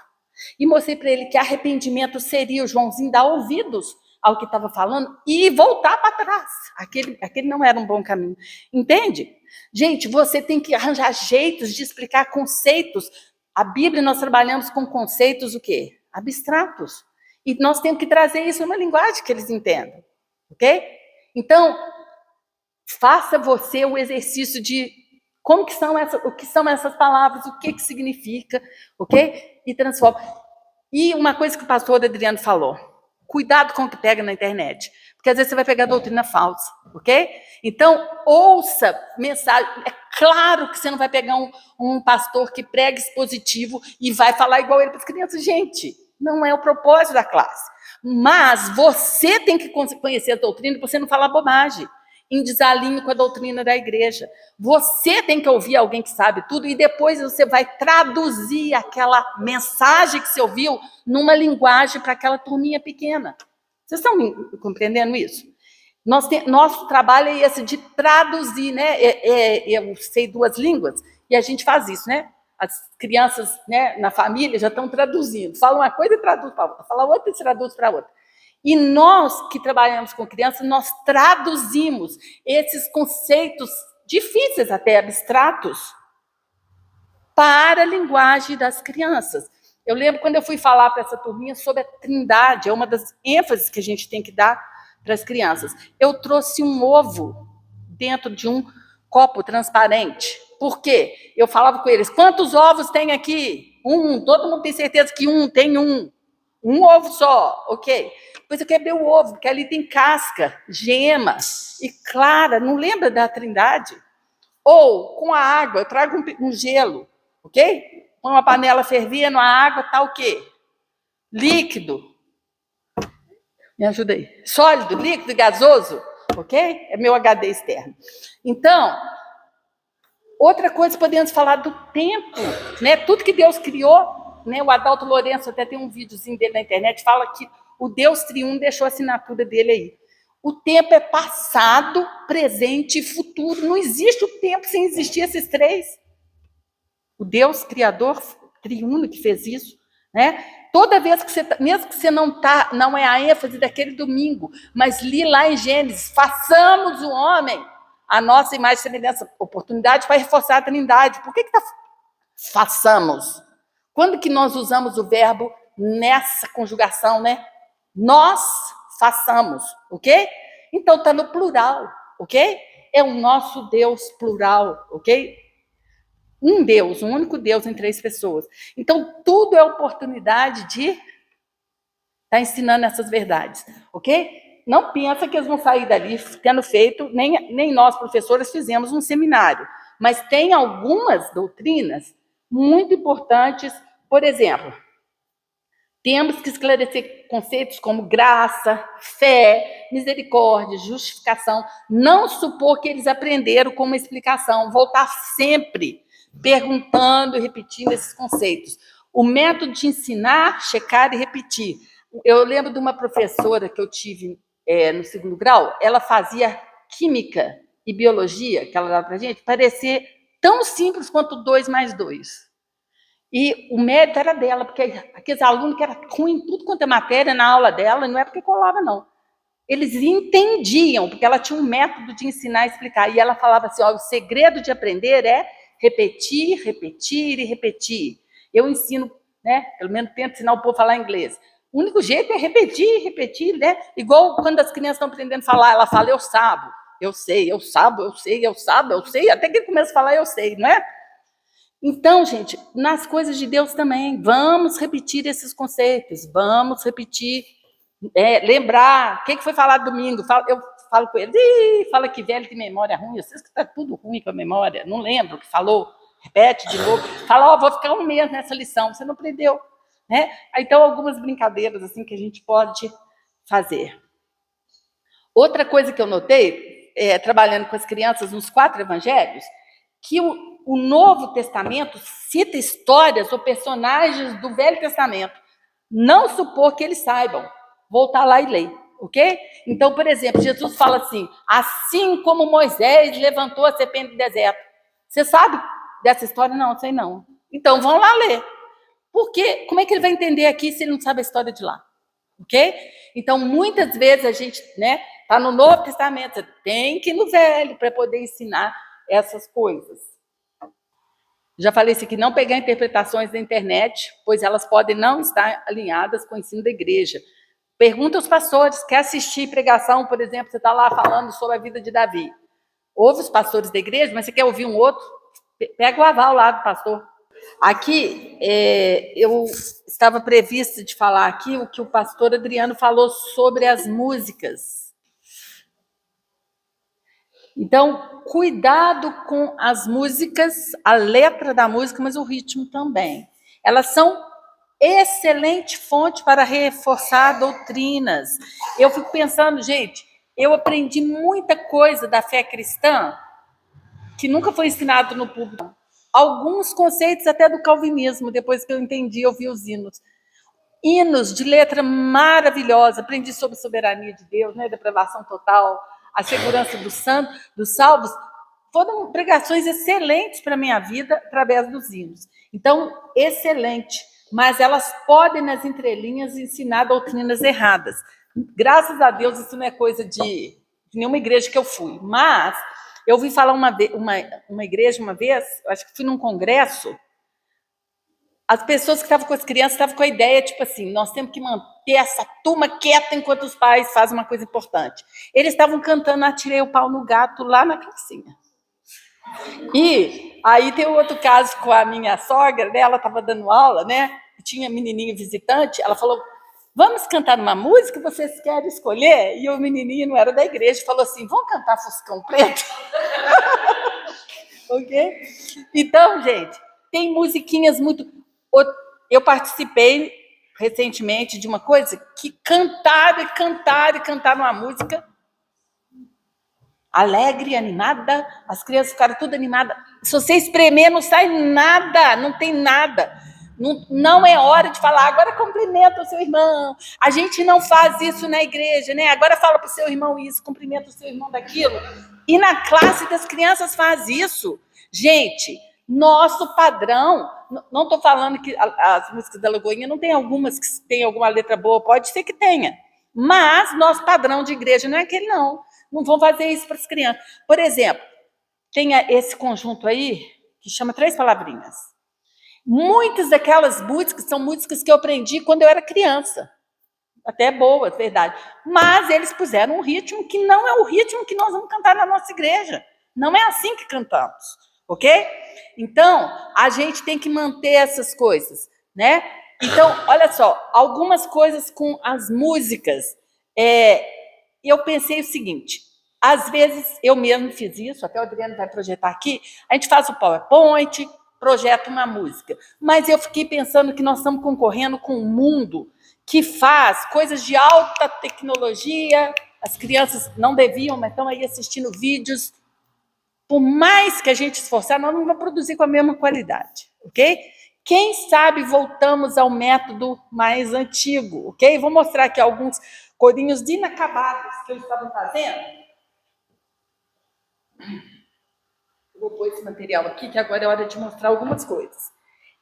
E mostrei para ele que arrependimento seria o Joãozinho dar ouvidos ao que estava falando e voltar para trás. Aquele não era um bom caminho. Entende? Gente, você tem que arranjar jeitos de explicar conceitos. A Bíblia, nós trabalhamos com conceitos o quê? Abstratos. E nós temos que trazer isso numa linguagem que eles entendam. Ok? Então, faça você o exercício de o que são essas palavras, o que significa, ok? E transforma. E uma coisa que o pastor Adriano falou, cuidado com o que pega na internet, porque às vezes você vai pegar doutrina falsa, ok? Então, ouça mensagem. É claro que você não vai pegar um pastor que prega expositivo e vai falar igual ele para as crianças. Gente, não é o propósito da classe. Mas você tem que conhecer a doutrina para você não falar bobagem, em desalinho com a doutrina da igreja. Você tem que ouvir alguém que sabe tudo e depois você vai traduzir aquela mensagem que você ouviu numa linguagem para aquela turminha pequena. Vocês estão compreendendo isso? Nosso trabalho é esse de traduzir, né? Eu sei 2 línguas e a gente faz isso, né? As crianças, né, na família já estão traduzindo. Fala uma coisa e traduz para outra. Fala outra e traduz para outra. E nós que trabalhamos com crianças, nós traduzimos esses conceitos difíceis, até abstratos, para a linguagem das crianças. Eu lembro quando eu fui falar para essa turminha sobre a Trindade, é uma das ênfases que a gente tem que dar para as crianças. Eu trouxe um ovo dentro de um copo transparente, Porque eu falava com eles, quantos ovos tem aqui? Todo mundo tem certeza que tem um. Um ovo só, ok. Depois eu quebrei o ovo, porque ali tem casca, gema e clara, não lembra da Trindade? Ou, com a água, eu trago um gelo, ok? Põe uma panela fervendo, a água está o quê? Líquido. Me ajuda aí. Sólido, líquido, gasoso, ok? É meu HD externo. Então, outra coisa, podemos falar do tempo, né? Tudo que Deus criou, né? O Adalto Lourenço até tem um videozinho dele na internet, fala que o Deus Triuno deixou a assinatura dele aí. O tempo é passado, presente e futuro. Não existe o tempo sem existir esses três. O Deus Criador Triuno que fez isso, né? Toda vez que você, mesmo que você não é a ênfase daquele domingo, mas li lá em Gênesis, façamos o homem a nossa imagem e semelhança, oportunidade para reforçar a Trindade. Por que está façamos? Quando que nós usamos o verbo nessa conjugação, né? Nós façamos, ok? Então está no plural, ok? É o nosso Deus plural, ok? Um Deus, um único Deus em três pessoas. Então tudo é oportunidade de estar ensinando essas verdades, ok? Não pensa que eles vão sair dali tendo feito, nem nós, professores, fizemos um seminário. Mas tem algumas doutrinas muito importantes. Por exemplo, temos que esclarecer conceitos como graça, fé, misericórdia, justificação. Não supor que eles aprenderam com uma explicação. Voltar sempre perguntando e repetindo esses conceitos. O método de ensinar, checar e repetir. Eu lembro de uma professora que eu tive no segundo grau, ela fazia química e biologia, que ela dava para a gente, parecer tão simples quanto 2 mais 2. E o mérito era dela, porque aqueles alunos que eram ruins em tudo quanto é matéria na aula dela, não é porque colava, não. Eles entendiam, porque ela tinha um método de ensinar e explicar. E ela falava assim, o segredo de aprender é repetir, repetir e repetir. Eu ensino, né? Pelo menos tento ensinar o povo a falar inglês. O único jeito é repetir, repetir, né? Igual quando as crianças estão aprendendo a falar, ela fala, eu sabo, eu sei, eu sabo, eu sei, eu sabo, eu sei, até que ele começa a falar, eu sei, não é? Então, gente, nas coisas de Deus também, vamos repetir esses conceitos, vamos repetir, lembrar, o que foi falado domingo, eu falo com ele, fala que velho tem memória ruim, eu sei que está tudo ruim com a memória, não lembro o que falou, repete de novo, fala, vou ficar um mês nessa lição, você não aprendeu, né? Então, algumas brincadeiras assim que a gente pode fazer. Outra coisa que eu notei, trabalhando com as crianças nos 4 evangelhos, que o Novo Testamento cita histórias ou personagens do Velho Testamento. Não supor que eles saibam. Voltar lá e ler, ok? Então, por exemplo, Jesus fala assim, assim como Moisés levantou a serpente do deserto. Você sabe dessa história? Não, sei não. Então, vão lá ler. Porque, como é que ele vai entender aqui se ele não sabe a história de lá? Ok? Então, muitas vezes a gente, né, está no Novo Testamento, você tem que ir no Velho para poder ensinar essas coisas. Já falei isso aqui, não pegar interpretações da internet, pois elas podem não estar alinhadas com o ensino da igreja. Pergunta aos pastores, quer assistir pregação, por exemplo, você está lá falando sobre a vida de Davi. Ouve os pastores da igreja, mas você quer ouvir um outro? Pega o aval lá do pastor. Aqui, eu estava previsto de falar aqui o que o pastor Adriano falou sobre as músicas. Então, cuidado com as músicas, a letra da música, mas o ritmo também. Elas são excelente fonte para reforçar doutrinas. Eu fico pensando, gente, eu aprendi muita coisa da fé cristã que nunca foi ensinado no público. Alguns conceitos até do calvinismo, depois que eu entendi, eu vi os hinos. Hinos de letra maravilhosa, aprendi sobre a soberania de Deus, né, depravação total, a segurança dos salvos, foram pregações excelentes para a minha vida através dos hinos. Então, excelente, mas elas podem, nas entrelinhas, ensinar doutrinas erradas. Graças a Deus, isso não é coisa de nenhuma igreja que eu fui, mas eu ouvi falar uma igreja uma vez, acho que fui num congresso, as pessoas que estavam com as crianças estavam com a ideia, tipo assim, nós temos que manter essa turma quieta enquanto os pais fazem uma coisa importante. Eles estavam cantando Atirei o Pau no Gato lá na classinha. E aí tem outro caso com a minha sogra, né? Ela estava dando aula, né? Tinha menininho visitante, ela falou, vamos cantar uma música, vocês querem escolher? E o menininho não era da igreja, falou assim, vamos cantar Fuscão Preto? Ok? Então, gente, tem musiquinhas muito... Eu participei recentemente de uma coisa que cantaram uma música alegre, animada, as crianças ficaram tudo animadas. Se você espremer, não sai nada, não tem nada. Não é hora de falar, agora cumprimenta o seu irmão. A gente não faz isso na igreja, né? Agora fala para o seu irmão isso, cumprimenta o seu irmão daquilo. E na classe das crianças faz isso. Gente, nosso padrão, não estou falando que as músicas da Lagoinha não tem algumas que tem alguma letra boa, pode ser que tenha. Mas nosso padrão de igreja não é aquele, não. Não vão fazer isso para as crianças. Por exemplo, tem esse conjunto aí, que chama Três Palavrinhas. Muitas daquelas músicas são músicas que eu aprendi quando eu era criança. Até boas, verdade. Mas eles puseram um ritmo que não é o ritmo que nós vamos cantar na nossa igreja. Não é assim que cantamos, ok? Então, a gente tem que manter essas coisas, né? Então, olha só, algumas coisas com as músicas. Eu pensei o seguinte, às vezes eu mesmo fiz isso, até o Adriano vai projetar aqui, a gente faz o PowerPoint, projeta uma música, mas eu fiquei pensando que nós estamos concorrendo com um mundo que faz coisas de alta tecnologia, as crianças não deviam, mas estão aí assistindo vídeos, por mais que a gente esforçar, nós não vamos produzir com a mesma qualidade, ok? Quem sabe voltamos ao método mais antigo, ok? Vou mostrar aqui alguns corinhos inacabados que eu estava fazendo. Vou pôr esse material aqui, que agora é hora de mostrar algumas coisas.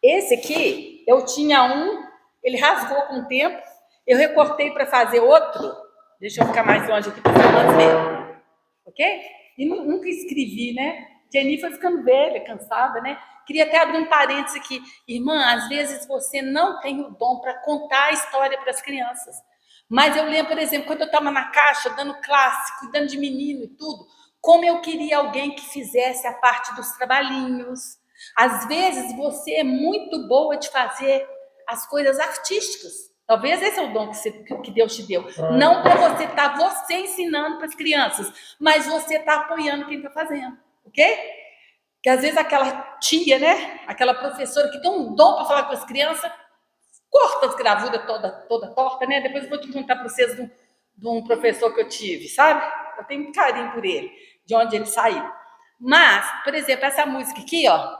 Esse aqui, eu tinha um, ele rasgou com o tempo, eu recortei para fazer outro. Deixa eu ficar mais longe aqui para vocês verem. Ok? E nunca escrevi, né? Jenny foi ficando velha, cansada, né? Queria até abrir um parênteses aqui. Irmã, às vezes você não tem o dom para contar a história para as crianças. Mas eu lembro, por exemplo, quando eu estava na caixa, dando classe, cuidando de menino e tudo, como eu queria alguém que fizesse a parte dos trabalhinhos. Às vezes você é muito boa de fazer as coisas artísticas. Talvez esse é o dom que Deus te deu. Não para você estar você ensinando para as crianças, mas você está apoiando quem está fazendo, ok? Que às vezes aquela tia, né? Aquela professora que tem um dom para falar com as crianças, corta as gravuras toda torta, né? Depois eu vou te contar para vocês de um professor que eu tive, sabe? Eu tenho muito carinho por ele, de onde ele saiu. Mas, por exemplo, essa música aqui, ó,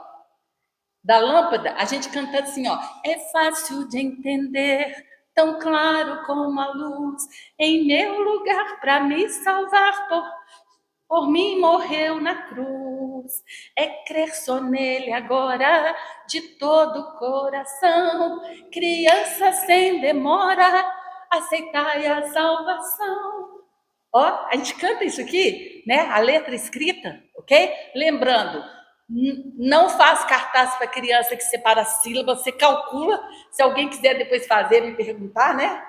da lâmpada, a gente canta assim, ó, é fácil de entender, tão claro como a luz, em meu lugar para me salvar, por mim morreu na cruz. É crer só nele agora, de todo o coração, criança sem demora, aceitai a salvação. Ó, a gente canta isso aqui, né? A letra escrita, ok? Lembrando, não faz cartaz para criança que separa as sílabas, você calcula. Se alguém quiser depois fazer, me perguntar, né?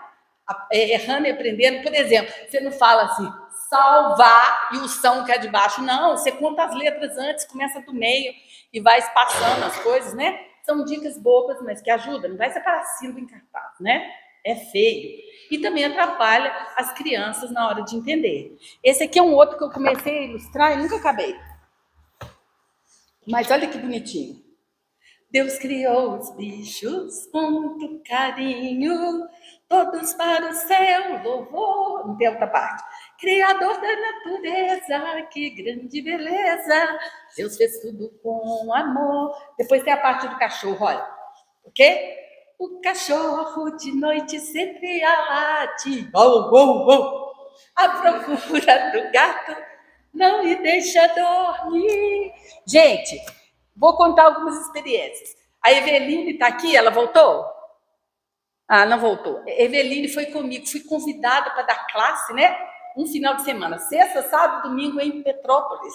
Errando e aprendendo. Por exemplo, você não fala assim, salvar e o som que é de baixo. Não, você conta as letras antes, começa do meio e vai espaçando as coisas, né? São dicas bobas, mas que ajudam. Não vai separar sílaba em cartaz, né? É feio. E também atrapalha as crianças na hora de entender. Esse aqui é um outro que eu comecei a ilustrar e nunca acabei. Mas olha que bonitinho. Deus criou os bichos com muito carinho, todos para o seu louvor. Não tem outra parte. Criador da natureza, que grande beleza. Deus fez tudo com amor. Depois tem a parte do cachorro, olha. Ok? O cachorro de noite sempre late. Oh, oh, oh. À procura do gato, não me deixa dormir. Gente, vou contar algumas experiências. A Eveline está aqui, ela voltou? Ah, não voltou. Eveline foi comigo, fui convidada para dar classe, né? Um final de semana, sexta, sábado, domingo em Petrópolis.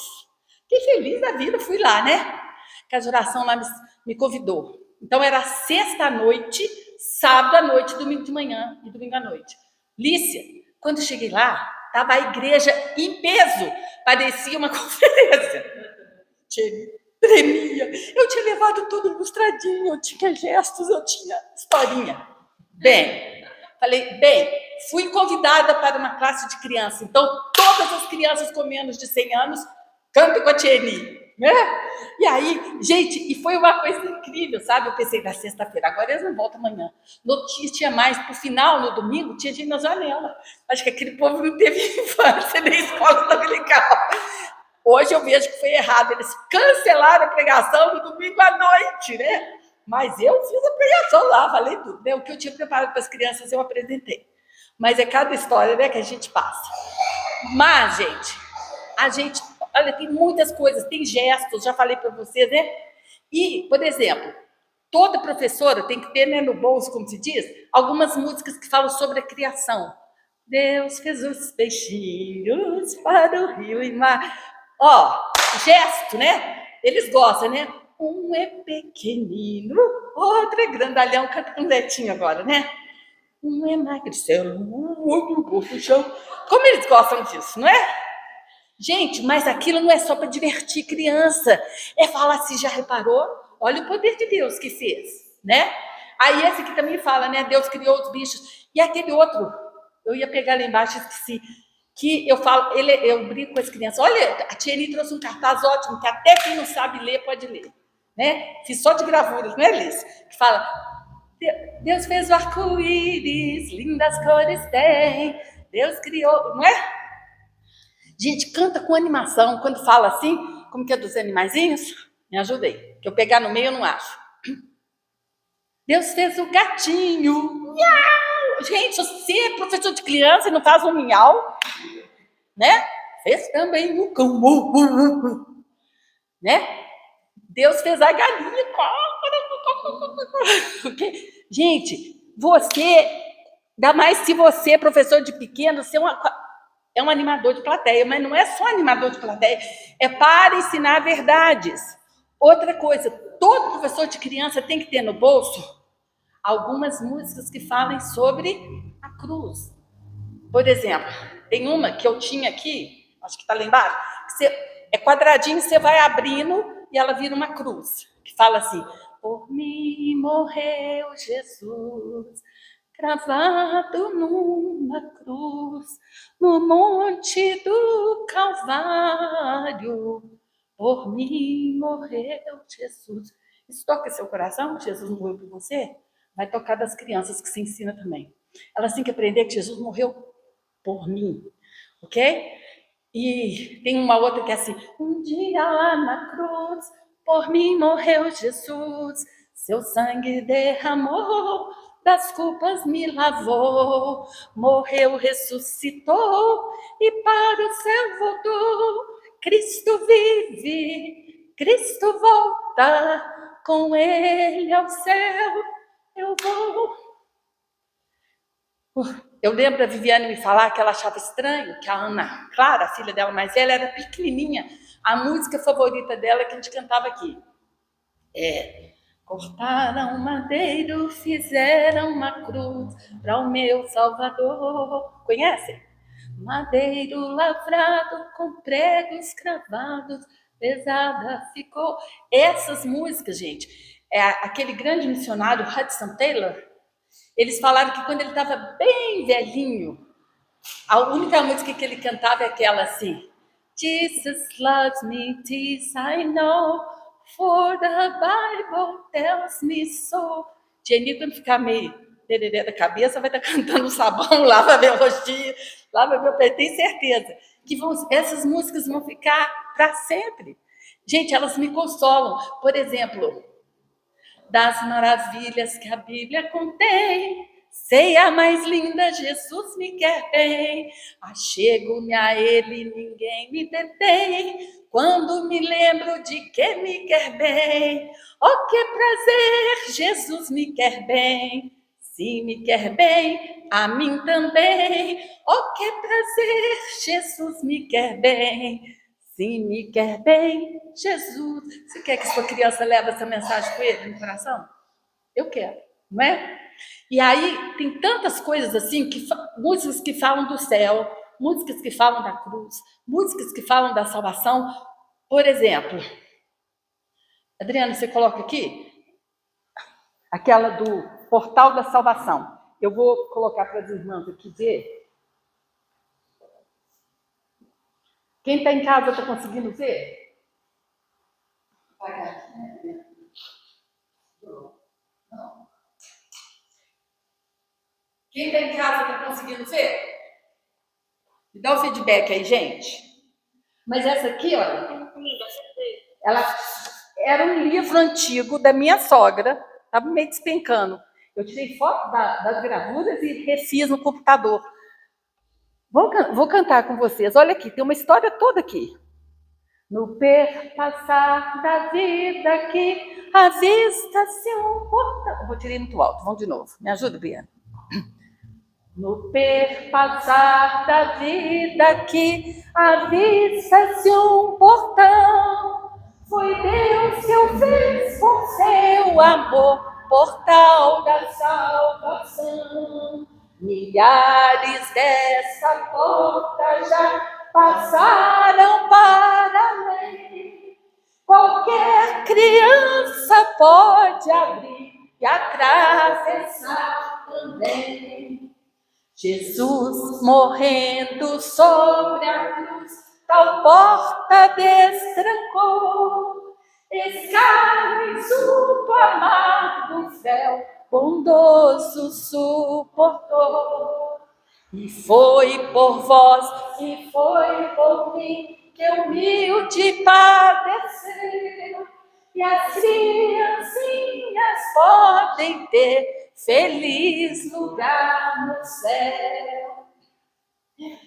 Fiquei feliz da vida, fui lá, né? Que a geração lá me convidou. Então era sexta à noite, sábado à noite, domingo de manhã e domingo à noite. Lícia, quando cheguei lá, estava a igreja em peso, parecia uma conferência. tremia. Eu tinha levado tudo ilustradinho, eu tinha gestos, eu tinha historinha. Fui convidada para uma classe de criança, então todas as crianças com menos de 100 anos cantam com a Tieni, né? E aí, gente, e foi uma coisa incrível, sabe? Eu pensei, na sexta-feira, agora eles não voltam amanhã. No dia tinha mais, pro final, no domingo, tinha gente na janela. Acho que aquele povo não teve infância nem escola dominical. Hoje eu vejo que foi errado, eles cancelaram a pregação no domingo à noite, né? Mas eu fiz a pregação lá, falei tudo, né? O que eu tinha preparado para as crianças eu apresentei. Mas é cada história, né, que a gente passa. Mas, gente, olha, tem muitas coisas, tem gestos, já falei para vocês, né? E, por exemplo, toda professora tem que ter, né, no bolso, como se diz, algumas músicas que falam sobre a criação. Deus fez os peixinhos para o rio e mar. Ó, gesto, né? Eles gostam, né? Um é pequenino, outro é grandalhão, canta com netinho agora, né? Um é magricelo, outro gordo chão. Como eles gostam disso, não é? Gente, mas aquilo não é só para divertir criança. É falar assim, já reparou? Olha o poder de Deus que fez, né? Aí esse aqui também fala, né? Deus criou os bichos. E aquele outro, eu ia pegar lá embaixo e esqueci. Que eu falo, eu brinco com as crianças. Olha, a Tieni trouxe um cartaz ótimo, que até quem não sabe ler pode ler, né? Fiz só de gravuras, não é, Liz? Que fala, Deus fez o arco-íris, lindas cores tem. Deus criou, não é? Gente, canta com animação. Quando fala assim, como que é dos animaizinhos? Me ajuda aí, que eu pegar no meio eu não acho. Deus fez o gatinho. Miau! Gente, se você é professor de criança e não faz um miau, né? Fez também o cão, né? Deus fez a galinha. Gente, você, ainda mais se você é professor de pequeno, você é um animador de plateia, mas não é só animador de plateia, é para ensinar verdades. Outra coisa, todo professor de criança tem que ter no bolso algumas músicas que falem sobre a cruz. Por exemplo, tem uma que eu tinha aqui, acho que está lá embaixo, é quadradinho, você vai abrindo e ela vira uma cruz, que fala assim, por mim morreu Jesus, cravado numa cruz, no monte do Calvário, por mim morreu Jesus. Isso toca seu coração? Jesus morreu por você? Vai tocar das crianças que se ensina também. Elas têm que aprender que Jesus morreu por mim, ok? E tem uma outra que é assim, um dia lá na cruz, por mim morreu Jesus, seu sangue derramou, das culpas me lavou, morreu, ressuscitou e para o céu voltou. Cristo vive, Cristo volta, com ele ao céu eu vou. Eu lembro da Viviane me falar que ela achava estranho que a Ana Clara, a filha dela mais velha, era pequenininha. A música favorita dela que a gente cantava aqui cortaram um madeiro, fizeram uma cruz para o meu Salvador. Conhecem? Madeiro lavrado com pregos cravados, pesada ficou. Essas músicas, gente, aquele grande missionário Hudson Taylor, eles falaram que quando ele estava bem velhinho, a única música que ele cantava é aquela assim, Jesus loves me, this I know, for the Bible tells me so. Jenny, quando ficar meio tereré da cabeça, vai estar cantando sabão, lava meu rostinho, lava meu pé, tenho certeza que essas músicas vão ficar para sempre. Gente, elas me consolam. Por exemplo, das maravilhas que a Bíblia contém, sei a mais linda, Jesus me quer bem, achego-me a ele, ninguém me detém, quando me lembro de que me quer bem, oh que prazer, Jesus me quer bem, se me quer bem, a mim também, oh que prazer, Jesus me quer bem, se me quer bem, Jesus. Você quer que sua criança leve essa mensagem com ele no coração? Eu quero, não é? E aí tem tantas coisas assim, músicas que falam do céu, músicas que falam da cruz, músicas que falam da salvação. Por exemplo, Adriana, você coloca aqui aquela do Portal da Salvação. Eu vou colocar para as irmãs aqui ver. Quem está em casa está conseguindo ver? Não. Quem está em casa está conseguindo ver? Me dá o feedback aí, gente. Mas essa aqui, olha, ela era um livro antigo da minha sogra, estava meio despencando. Eu tirei foto das gravuras e refiz no computador. Vou cantar com vocês. Olha aqui, tem uma história toda aqui. No perpassar da vida aqui, avista-se um portão. Vou tirar muito alto, vamos de novo. Me ajuda, Briana. No perpassar da vida aqui, avista-se um portão. Foi Deus que o fez por seu amor, portal da salvação. Milhares dessa porta já passaram para além. Qualquer criança pode abrir e atravessar também. Jesus morrendo sobre a cruz, tal porta destrancou. Escravos o amargo véu, bondoso suportou. E foi por vós, e foi por mim, que humilde padeceu. E as criancinhas podem ter feliz lugar no céu.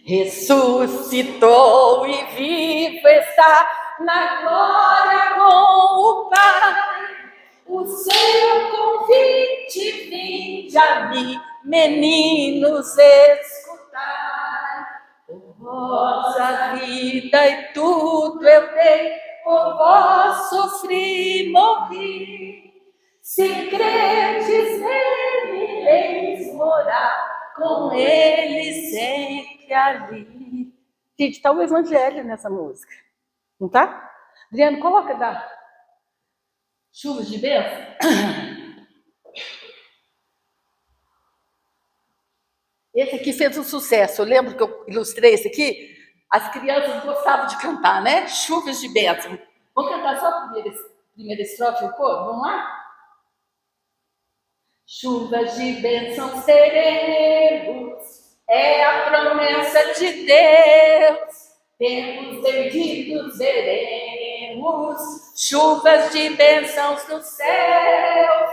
Ressuscitou e vivo está na glória com o Pai. O seu convite, vinde a mim, meninos, escutai. Por vossa vida e tudo eu dei, por vós sofri e morri. Se credes nele, eis morar com ele sempre ali. Gente, está o evangelho nessa música, não tá? Adriano, coloca da Chuvas de Bênção. Esse aqui fez um sucesso. Eu lembro que eu ilustrei esse aqui. As crianças gostavam de cantar, né? Chuvas de Bênção. Vamos cantar só a primeira estrofe, o coro? Vamos lá? Chuvas de bênçãos teremos, é a promessa de Deus. Tempos benditos veremos, chuvas de bênçãos no céu.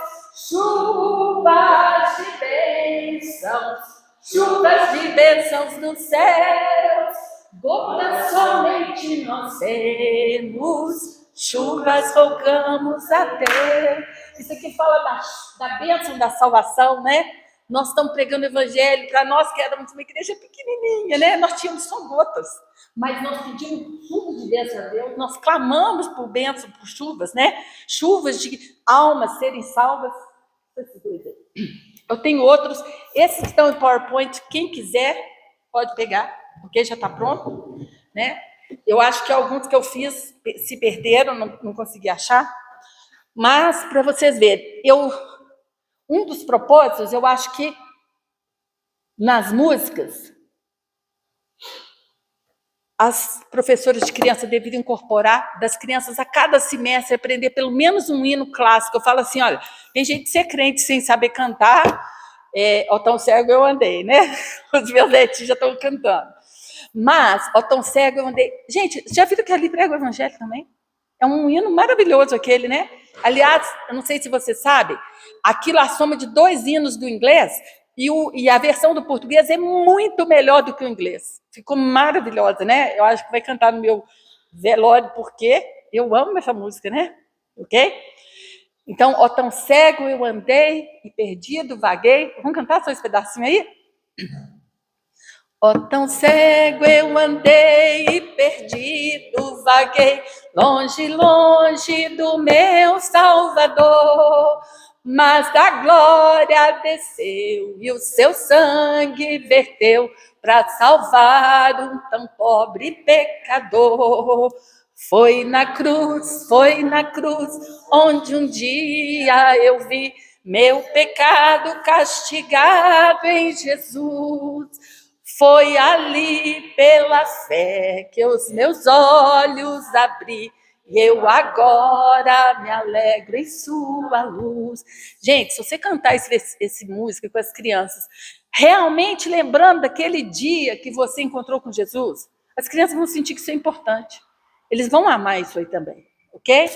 Chuvas de bênçãos, chuvas de bênçãos no céu. Gotas somente nós temos, chuvas rogamos a Deus. Isso aqui fala da bênção da salvação, né? Nós estamos pregando o evangelho para nós que éramos uma igreja pequenininha, né? Nós tínhamos só gotas, mas nós pedimos chuvas de bênção a Deus, nós clamamos por bênção, por chuvas, né? Chuvas de almas serem salvas. Eu tenho outros, esses que estão em PowerPoint, quem quiser pode pegar, porque já está pronto, né? Eu acho que alguns que eu fiz se perderam, não consegui achar. Mas, para vocês verem, um dos propósitos, eu acho que nas músicas, as professoras de criança deveriam incorporar das crianças a cada semestre, aprender pelo menos um hino clássico. Eu falo assim, olha, tem gente de ser crente sem saber cantar, ó tão cego eu andei, né? Os meus netinhos já estão cantando. Mas, ó tão cego eu andei. Gente, já viram que ali prega o evangelho também? É um hino maravilhoso aquele, né? Aliás, eu não sei se você sabe, aquilo é a soma de 2 hinos do inglês e a versão do português é muito melhor do que o inglês. Ficou maravilhosa, né? Eu acho que vai cantar no meu velório, porque eu amo essa música, né? Ok? Então, ó tão cego eu andei e perdido vaguei. Vamos cantar só esse pedacinho aí? Ó tão cego eu andei e perdido vaguei, longe, longe do meu Salvador. Mas da glória desceu e o seu sangue verteu para salvar um tão pobre pecador. Foi na cruz, onde um dia eu vi meu pecado castigado em Jesus. Foi ali pela fé que os meus olhos abri, e eu agora me alegro em sua luz. Gente, se você cantar esse música com as crianças, realmente lembrando daquele dia que você encontrou com Jesus, as crianças vão sentir que isso é importante. Eles vão amar isso aí também, ok?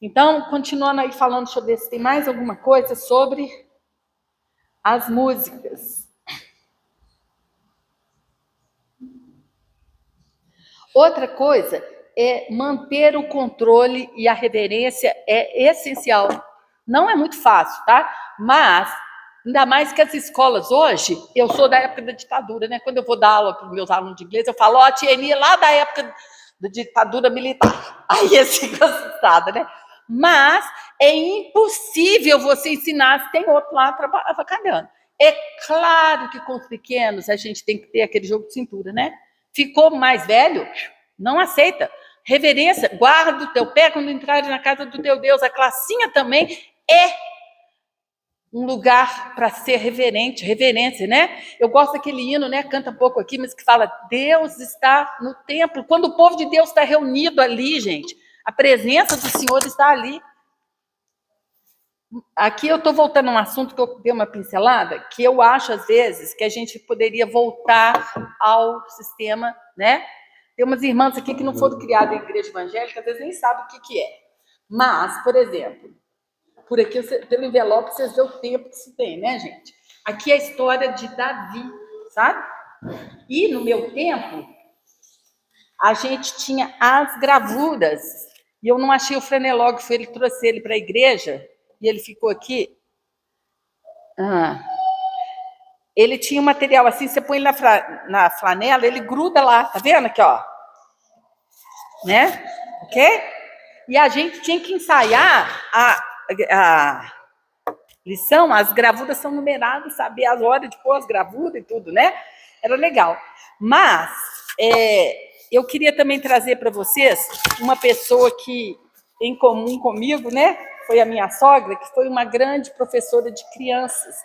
Então, continuando aí falando sobre isso, tem mais alguma coisa sobre as músicas? Outra coisa é manter o controle e a reverência é essencial. Não é muito fácil, tá? Mas, ainda mais que as escolas hoje, eu sou da época da ditadura, né? Quando eu vou dar aula para os meus alunos de inglês, eu falo, ó, tia Eni, lá da época da ditadura militar. Aí eles ficam assustados, né? Mas é impossível você ensinar se tem outro lá avacalhando. É claro que com os pequenos a gente tem que ter aquele jogo de cintura, né? Ficou mais velho, não aceita. Reverência, guarda o teu pé quando entrares na casa do teu Deus. A classinha também é um lugar para ser reverente, reverência, né? Eu gosto daquele hino, né? Canta um pouco aqui, mas que fala: Deus está no templo. Quando o povo de Deus está reunido ali, gente, a presença do Senhor está ali. Aqui eu estou voltando a um assunto que eu dei uma pincelada, que eu acho, às vezes, que a gente poderia voltar ao sistema, né? Tem umas irmãs aqui que não foram criadas em igreja evangélica, às vezes nem sabem o que é. Mas, por exemplo, por aqui, pelo envelope, vocês veem o tempo que se tem, né, gente? Aqui é a história de Davi, sabe? E no meu tempo, a gente tinha as gravuras, e eu não achei o frenelógrafo, ele trouxe ele para a igreja, e ele ficou aqui. Ele tinha um material assim, você põe ele na flanela, ele gruda lá, tá vendo aqui, ó? Né? Ok? E a gente tinha que ensaiar a lição, as gravuras são numeradas, saber as horas de pôr as gravuras e tudo, né? Era legal. Mas eu queria também trazer para vocês uma pessoa que, em comum comigo, né? Foi a minha sogra, que foi uma grande professora de crianças.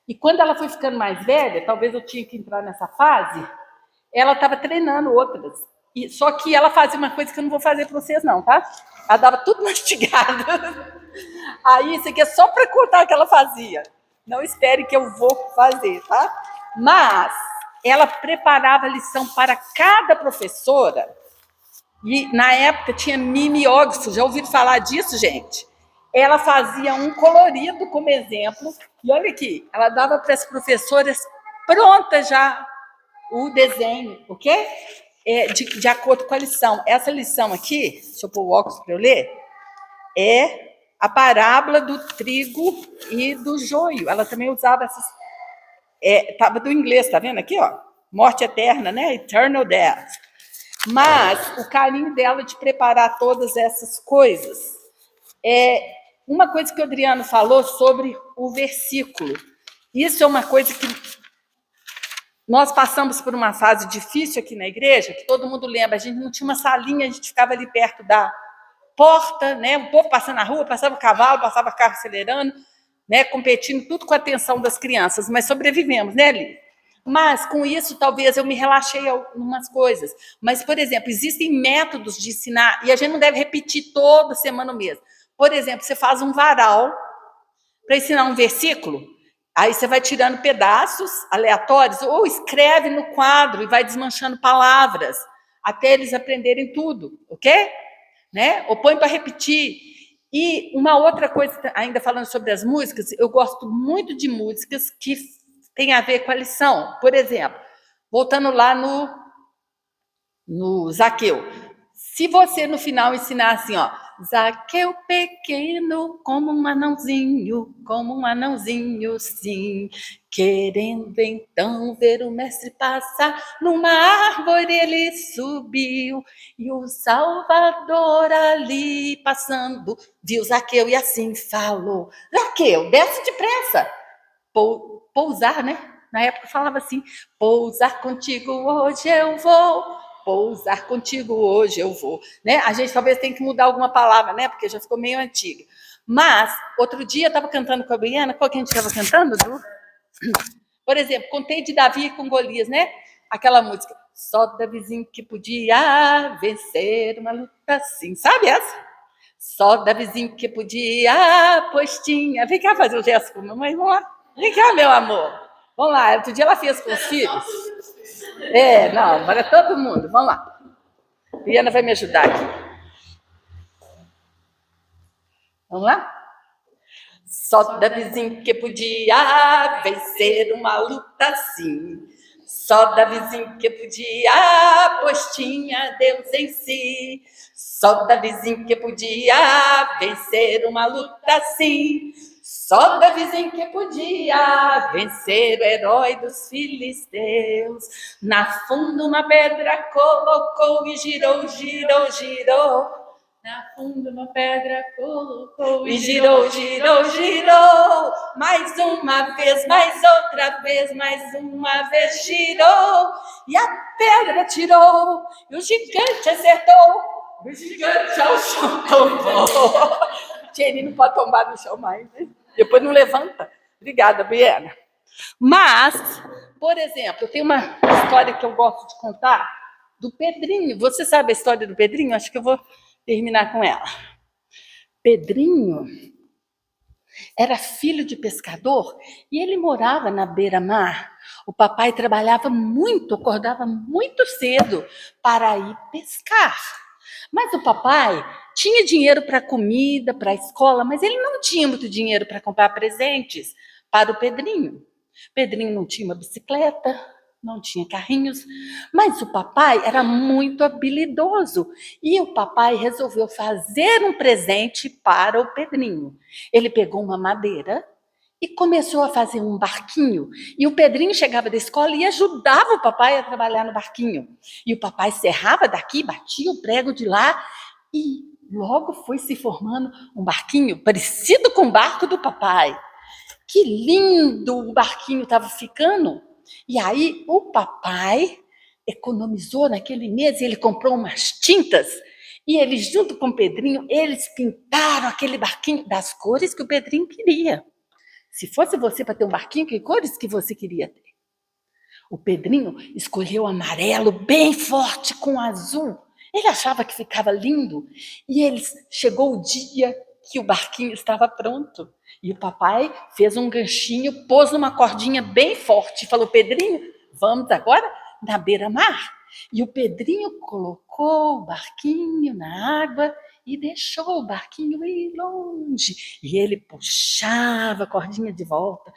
E quando ela foi ficando mais velha, talvez eu tinha que entrar nessa fase, ela estava treinando outras. Só que ela fazia uma coisa que eu não vou fazer para vocês, não, tá? Ela dava tudo mastigado. Aí, isso aqui é só para contar o que ela fazia. Não espere que eu vou fazer, tá? Mas ela preparava a lição para cada professora. E, na época, tinha mimeógrafo. Já ouviram falar disso, gente? Ela fazia um colorido como exemplo. E olha aqui, ela dava para as professoras pronta já o desenho, ok? De acordo com a lição. Essa lição aqui, deixa eu pôr o óculos para eu ler, é a parábola do trigo e do joio. Ela também usava essas... Estava do inglês, tá vendo aqui, ó? Morte eterna, né? Eternal death. Mas o carinho dela de preparar todas essas coisas. Uma coisa que o Adriano falou sobre o versículo. Isso é uma coisa que nós passamos por uma fase difícil aqui na igreja, que todo mundo lembra, a gente não tinha uma salinha, a gente ficava ali perto da porta, né? O povo passando na rua, passava cavalo, passava carro acelerando, né? Competindo tudo com a atenção das crianças, mas sobrevivemos, né, Li? Mas com isso talvez eu me relaxei em algumas coisas. Mas, por exemplo, existem métodos de ensinar, e a gente não deve repetir toda semana o mesmo. Por exemplo, você faz um varal para ensinar um versículo, aí você vai tirando pedaços aleatórios, ou escreve no quadro e vai desmanchando palavras, até eles aprenderem tudo, ok? Né? Ou põe para repetir. E uma outra coisa, ainda falando sobre as músicas, eu gosto muito de músicas que têm a ver com a lição. Por exemplo, voltando lá no Zaqueu. Se você no final ensinar assim, ó, Zaqueu pequeno, como um anãozinho, sim, querendo então ver o mestre passar, numa árvore ele subiu, e o Salvador ali passando, viu Zaqueu e assim falou, Zaqueu, desce depressa, pousar, né? Na época falava assim, pousar contigo hoje eu vou, pousar contigo hoje eu vou, né? A gente talvez tenha que mudar alguma palavra, né? Porque já ficou meio antiga. Mas, outro dia, eu estava cantando com a Briana, qual que a gente estava cantando, Du? Por exemplo, contei de Davi com Golias, né? Aquela música, só Davizinho que podia vencer uma luta assim, sabe essa? Só Davizinho que podia, pois tinha. Vem cá fazer o gesto com a mamãe, vamos lá. Vem cá, meu amor. Vamos lá, outro dia ela fez com os filhos. Não, para todo mundo, vamos lá. Briana vai me ajudar aqui. Vamos lá? Só Davizinho que podia vencer uma luta assim. Só Davizinho que podia, pois tinha Deus em si. Só Davizinho que podia vencer uma luta assim. Só Davizinho que podia vencer o herói dos filisteus. Na funda uma pedra colocou e girou, girou, girou. Na funda uma pedra colocou e girou, girou, girou. Mais uma vez, mais outra vez, mais uma vez girou. E a pedra tirou, e o gigante acertou. O gigante ao chão tombou. Jenny não pode tombar no chão mais, né? Depois não levanta. Obrigada, Briana. Mas, por exemplo, eu tenho uma história que eu gosto de contar do Pedrinho. Você sabe a história do Pedrinho? Acho que eu vou terminar com ela. Pedrinho era filho de pescador e ele morava na beira-mar. O papai trabalhava muito, acordava muito cedo para ir pescar. Mas o papai tinha dinheiro para comida, para a escola, mas ele não tinha muito dinheiro para comprar presentes para o Pedrinho. Pedrinho não tinha uma bicicleta, não tinha carrinhos, mas o papai era muito habilidoso e o papai resolveu fazer um presente para o Pedrinho. Ele pegou uma madeira e começou a fazer um barquinho. E o Pedrinho chegava da escola e ajudava o papai a trabalhar no barquinho. E o papai serrava daqui, batia o prego de lá e logo foi se formando um barquinho parecido com o barco do papai. Que lindo o barquinho estava ficando! E aí o papai economizou naquele mês e ele comprou umas tintas e eles, junto com o Pedrinho, eles pintaram aquele barquinho das cores que o Pedrinho queria. Se fosse você para ter um barquinho, que cores que você queria ter? O Pedrinho escolheu amarelo bem forte com azul. Ele achava que ficava lindo e chegou o dia que o barquinho estava pronto. E o papai fez um ganchinho, pôs uma cordinha bem forte e falou, Pedrinho, vamos agora na beira-mar. E o Pedrinho colocou o barquinho na água e deixou o barquinho ir longe. E ele puxava a cordinha de volta.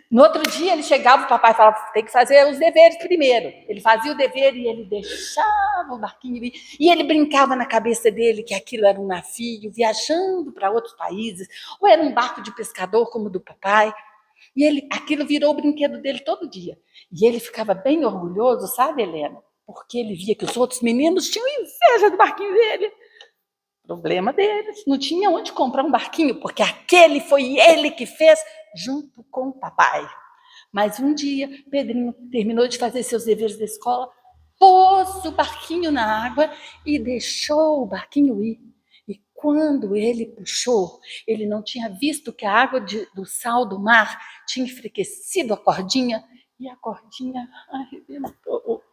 No outro dia ele chegava, o papai falava, tem que fazer os deveres primeiro. Ele fazia o dever e ele deixava o barquinho ir. E ele brincava na cabeça dele que aquilo era um navio viajando para outros países, ou era um barco de pescador como o do papai. E aquilo virou o brinquedo dele todo dia. E ele ficava bem orgulhoso, sabe, Helena? Porque ele via que os outros meninos tinham inveja do barquinho dele. Problema deles, não tinha onde comprar um barquinho, porque aquele foi ele que fez junto com o papai. Mas um dia, Pedrinho terminou de fazer seus deveres da escola, pôs o barquinho na água e deixou o barquinho ir. E quando ele puxou, ele não tinha visto que a água do sal do mar tinha enfraquecido a cordinha, e a cordinha arrebentou.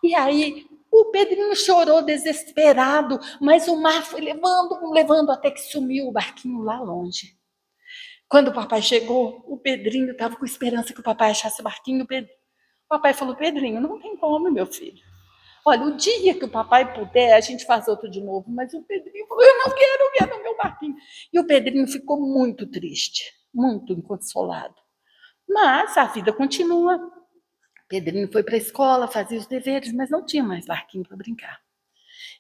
E aí o Pedrinho chorou desesperado, mas o mar foi levando até que sumiu o barquinho lá longe. Quando o papai chegou, o Pedrinho estava com esperança que o papai achasse o barquinho. O papai falou, Pedrinho, não tem como, meu filho. Olha, o dia que o papai puder, a gente faz outro de novo. Mas o Pedrinho falou, eu não quero ver no meu barquinho. E o Pedrinho ficou muito triste, muito inconsolado. Mas a vida continua. Pedrinho foi para a escola, fazia os deveres, mas não tinha mais barquinho para brincar.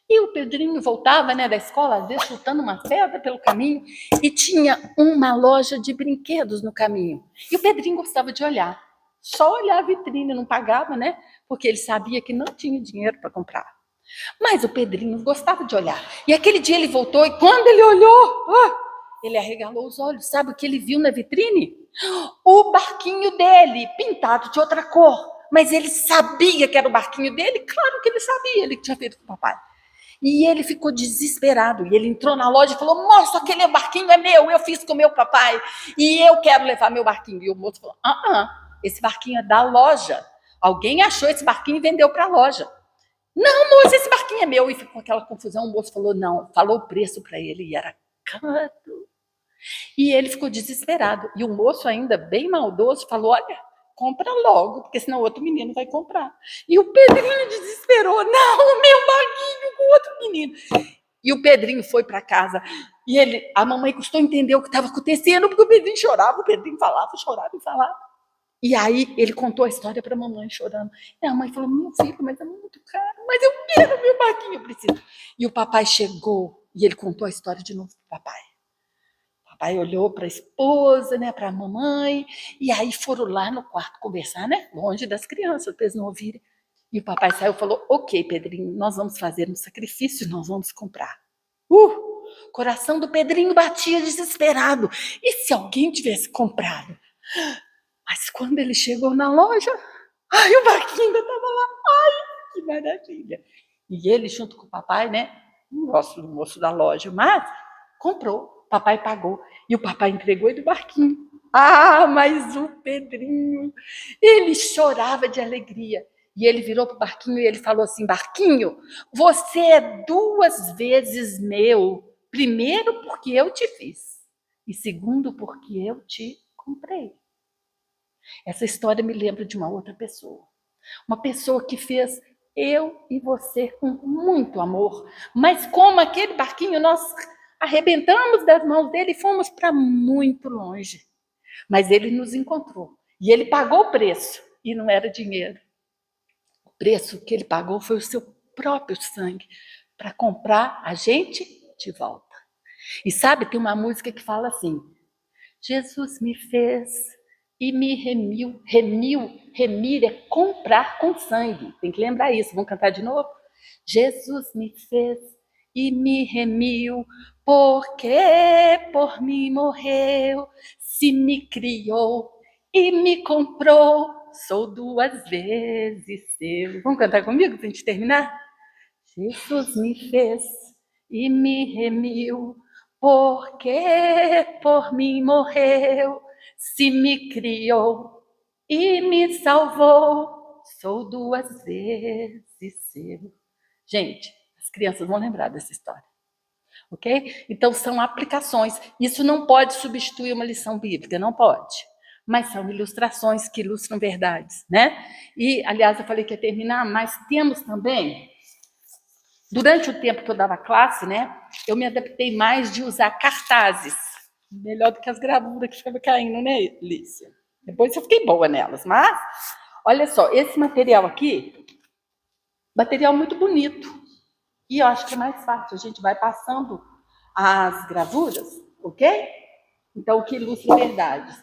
E o Pedrinho voltava, da escola, às vezes chutando uma pedra pelo caminho, e tinha uma loja de brinquedos no caminho. E o Pedrinho gostava de olhar. Só olhar a vitrine, não pagava, porque ele sabia que não tinha dinheiro para comprar. Mas o Pedrinho gostava de olhar. E aquele dia ele voltou, e quando ele olhou, ele arregalou os olhos. Sabe o que ele viu na vitrine? O barquinho dele, pintado de outra cor. Mas ele sabia que era o barquinho dele? Claro que ele sabia, ele tinha feito com o papai. E ele ficou desesperado. E ele entrou na loja e falou: moço, aquele barquinho é meu, eu fiz com o meu papai. E eu quero levar meu barquinho. E o moço falou: esse barquinho é da loja. Alguém achou esse barquinho e vendeu para a loja. Não, moço, esse barquinho é meu. E ficou aquela confusão. O moço falou: não, falou o preço para ele e era caro. E ele ficou desesperado. E o moço, ainda bem maldoso, falou: olha, compra logo, porque senão outro menino vai comprar. E o Pedrinho desesperou: não, o meu barquinho com outro menino. E o Pedrinho foi para casa. E a mamãe custou entender o que estava acontecendo, porque o Pedrinho chorava, o Pedrinho falava, chorava e falava. E aí ele contou a história para a mamãe chorando. E a mãe falou: meu filho, mas é muito caro, mas eu quero meu barquinho, eu preciso. E o papai chegou e ele contou a história de novo para o papai. O papai olhou para a esposa, né, para a mamãe, e aí foram lá no quarto conversar, né, longe das crianças, para eles não ouvirem. E o papai saiu e falou: ok, Pedrinho, nós vamos fazer um sacrifício, nós vamos comprar. O coração do Pedrinho batia desesperado. E se alguém tivesse comprado? Mas quando ele chegou na loja, o barquinho ainda estava lá. Ai, que maravilha. E ele, junto com o papai, né, não gosto do moço da loja, mas comprou. O papai pagou. E o papai entregou ele o barquinho. Mas o Pedrinho, ele chorava de alegria. E ele virou para o barquinho e ele falou assim: barquinho, você é 2 vezes meu. Primeiro, porque eu te fiz. E segundo, porque eu te comprei. Essa história me lembra de uma outra pessoa. Uma pessoa que fez eu e você com muito amor. Mas como aquele barquinho, nós arrebentamos das mãos dele e fomos para muito longe. Mas ele nos encontrou. E ele pagou o preço. E não era dinheiro. O preço que ele pagou foi o seu próprio sangue para comprar a gente de volta. E sabe, tem uma música que fala assim: Jesus me fez e me remiu. Remir é comprar com sangue. Tem que lembrar isso. Vamos cantar de novo? Jesus me fez e me remiu, porque por mim morreu, se me criou e me comprou, sou 2 vezes seu. Vamos cantar comigo para a gente terminar? Jesus me fez e me remiu, porque por mim morreu, se me criou e me salvou, sou 2 vezes seu. Gente, as crianças vão lembrar dessa história, ok? Então, são aplicações. Isso não pode substituir uma lição bíblica, não pode. Mas são ilustrações que ilustram verdades, né? E, aliás, eu falei que ia terminar, mas temos também... Durante o tempo que eu dava classe, né, eu me adaptei mais de usar cartazes. Melhor do que as gravuras que ficavam caindo, né, Lícia? Depois eu fiquei boa nelas. Mas, olha só, esse material aqui, material muito bonito. E eu acho que é mais fácil. A gente vai passando as gravuras, ok? Então, o que ilustra verdades.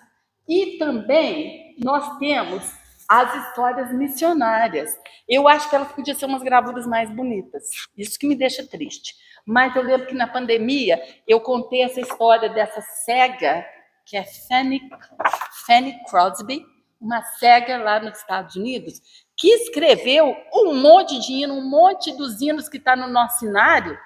E também nós temos as histórias missionárias. Eu acho que elas podiam ser umas gravuras mais bonitas. Isso que me deixa triste. Mas eu lembro que na pandemia eu contei essa história dessa cega, que é Fanny Crosby, uma cega lá nos Estados Unidos, que escreveu um monte de hino, um monte dos hinos que está no nosso cenário.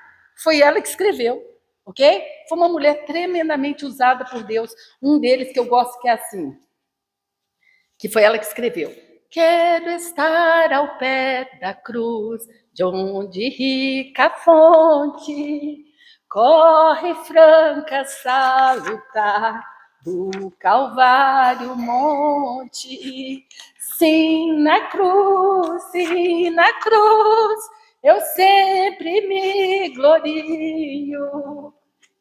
Foi ela que escreveu, ok? Foi uma mulher tremendamente usada por Deus. Um deles que eu gosto que é assim, que foi ela que escreveu: quero estar ao pé da cruz, de onde rica fonte corre franca salutar do Calvário monte. Sim, na cruz, eu sempre me glorio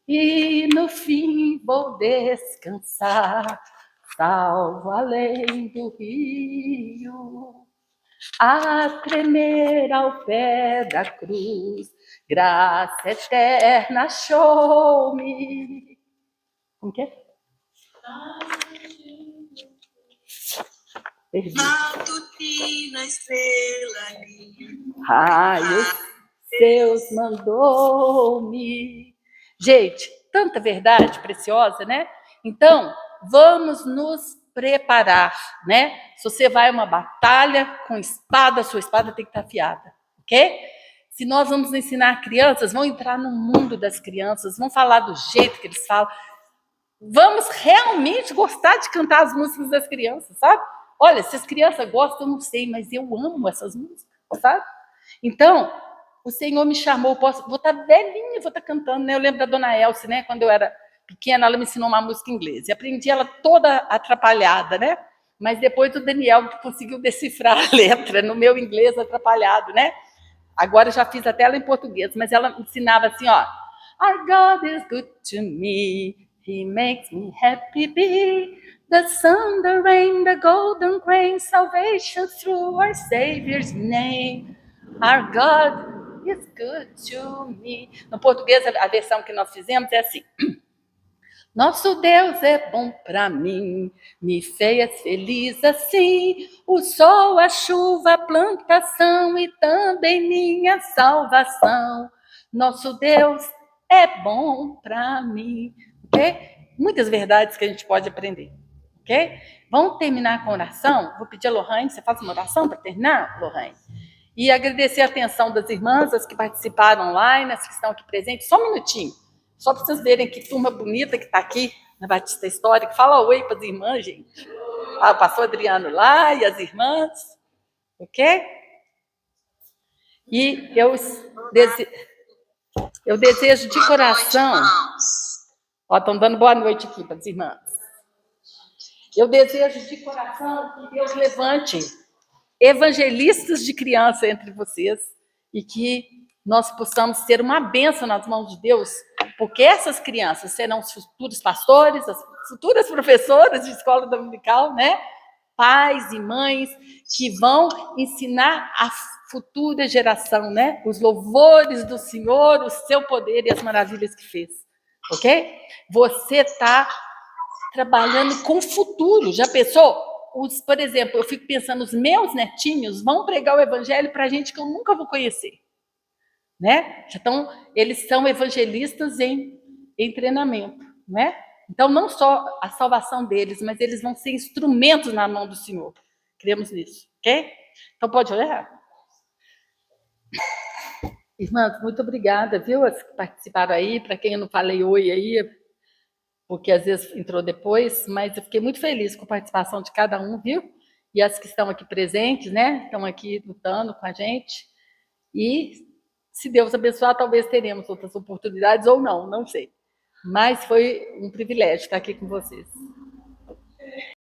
e no fim vou descansar, salvo além do rio, a tremer ao pé da cruz, graça eterna achou-me. Como que é? Matutina estrela Raios seus mandou-me. Gente, tanta verdade preciosa, né? Então, vamos nos preparar, né? Se você vai a uma batalha com espada, sua espada tem que estar afiada, ok? Se nós vamos ensinar crianças, vão entrar no mundo das crianças, vão falar do jeito que eles falam, vamos realmente gostar de cantar as músicas das crianças, sabe? Olha, se as crianças gostam, eu não sei, mas eu amo essas músicas, sabe? Então, o Senhor me chamou, vou estar velhinha, vou estar cantando, né? Eu lembro da Dona Elce, né? Quando eu era pequena, ela me ensinou uma música em inglês. E aprendi ela toda atrapalhada, né? Mas depois o Daniel conseguiu decifrar a letra no meu inglês atrapalhado, né? Agora eu já fiz até ela em português, mas ela ensinava assim, ó. Our God is good to me, He makes me happy be. The sun, the rain, the golden grain, salvation through our Savior's name. Our God is good to me. No português, a versão que nós fizemos é assim. Nosso Deus é bom para mim, me fez feliz assim. O sol, a chuva, a plantação e também minha salvação. Nosso Deus é bom para mim. Ok? Muitas verdades que a gente pode aprender. Ok? Vamos terminar com oração? Vou pedir a Lohane, você faz uma oração para terminar, Lohane? E agradecer a atenção das irmãs, as que participaram online, as que estão aqui presentes. Só um minutinho. Só para vocês verem que turma bonita que está aqui na Batista Histórica. Fala oi para as irmãs, gente. Ah, o pastor Adriano lá e as irmãs. Ok? E eu desejo de coração... Ó, estão dando boa noite aqui para as irmãs. Eu desejo de coração que Deus levante evangelistas de criança entre vocês e que nós possamos ter uma bênção nas mãos de Deus, porque essas crianças serão os futuros pastores, as futuras professoras de escola dominical, né? Pais e mães que vão ensinar a futura geração, né? Os louvores do Senhor, o seu poder e as maravilhas que fez, ok? Você está trabalhando com o futuro, já pensou? Por exemplo, eu fico pensando, os meus netinhos vão pregar o evangelho para gente que eu nunca vou conhecer, né? Então, eles são evangelistas em treinamento, né? Então, não só a salvação deles, mas eles vão ser instrumentos na mão do Senhor. Cremos nisso, ok? Então, pode olhar. Irmãs, muito obrigada, viu? As que participaram aí, para quem eu não falei oi aí, porque às vezes entrou depois, mas eu fiquei muito feliz com a participação de cada um, viu? E as que estão aqui presentes, né? Estão aqui lutando com a gente. E, se Deus abençoar, talvez teremos outras oportunidades ou não, não sei. Mas foi um privilégio estar aqui com vocês.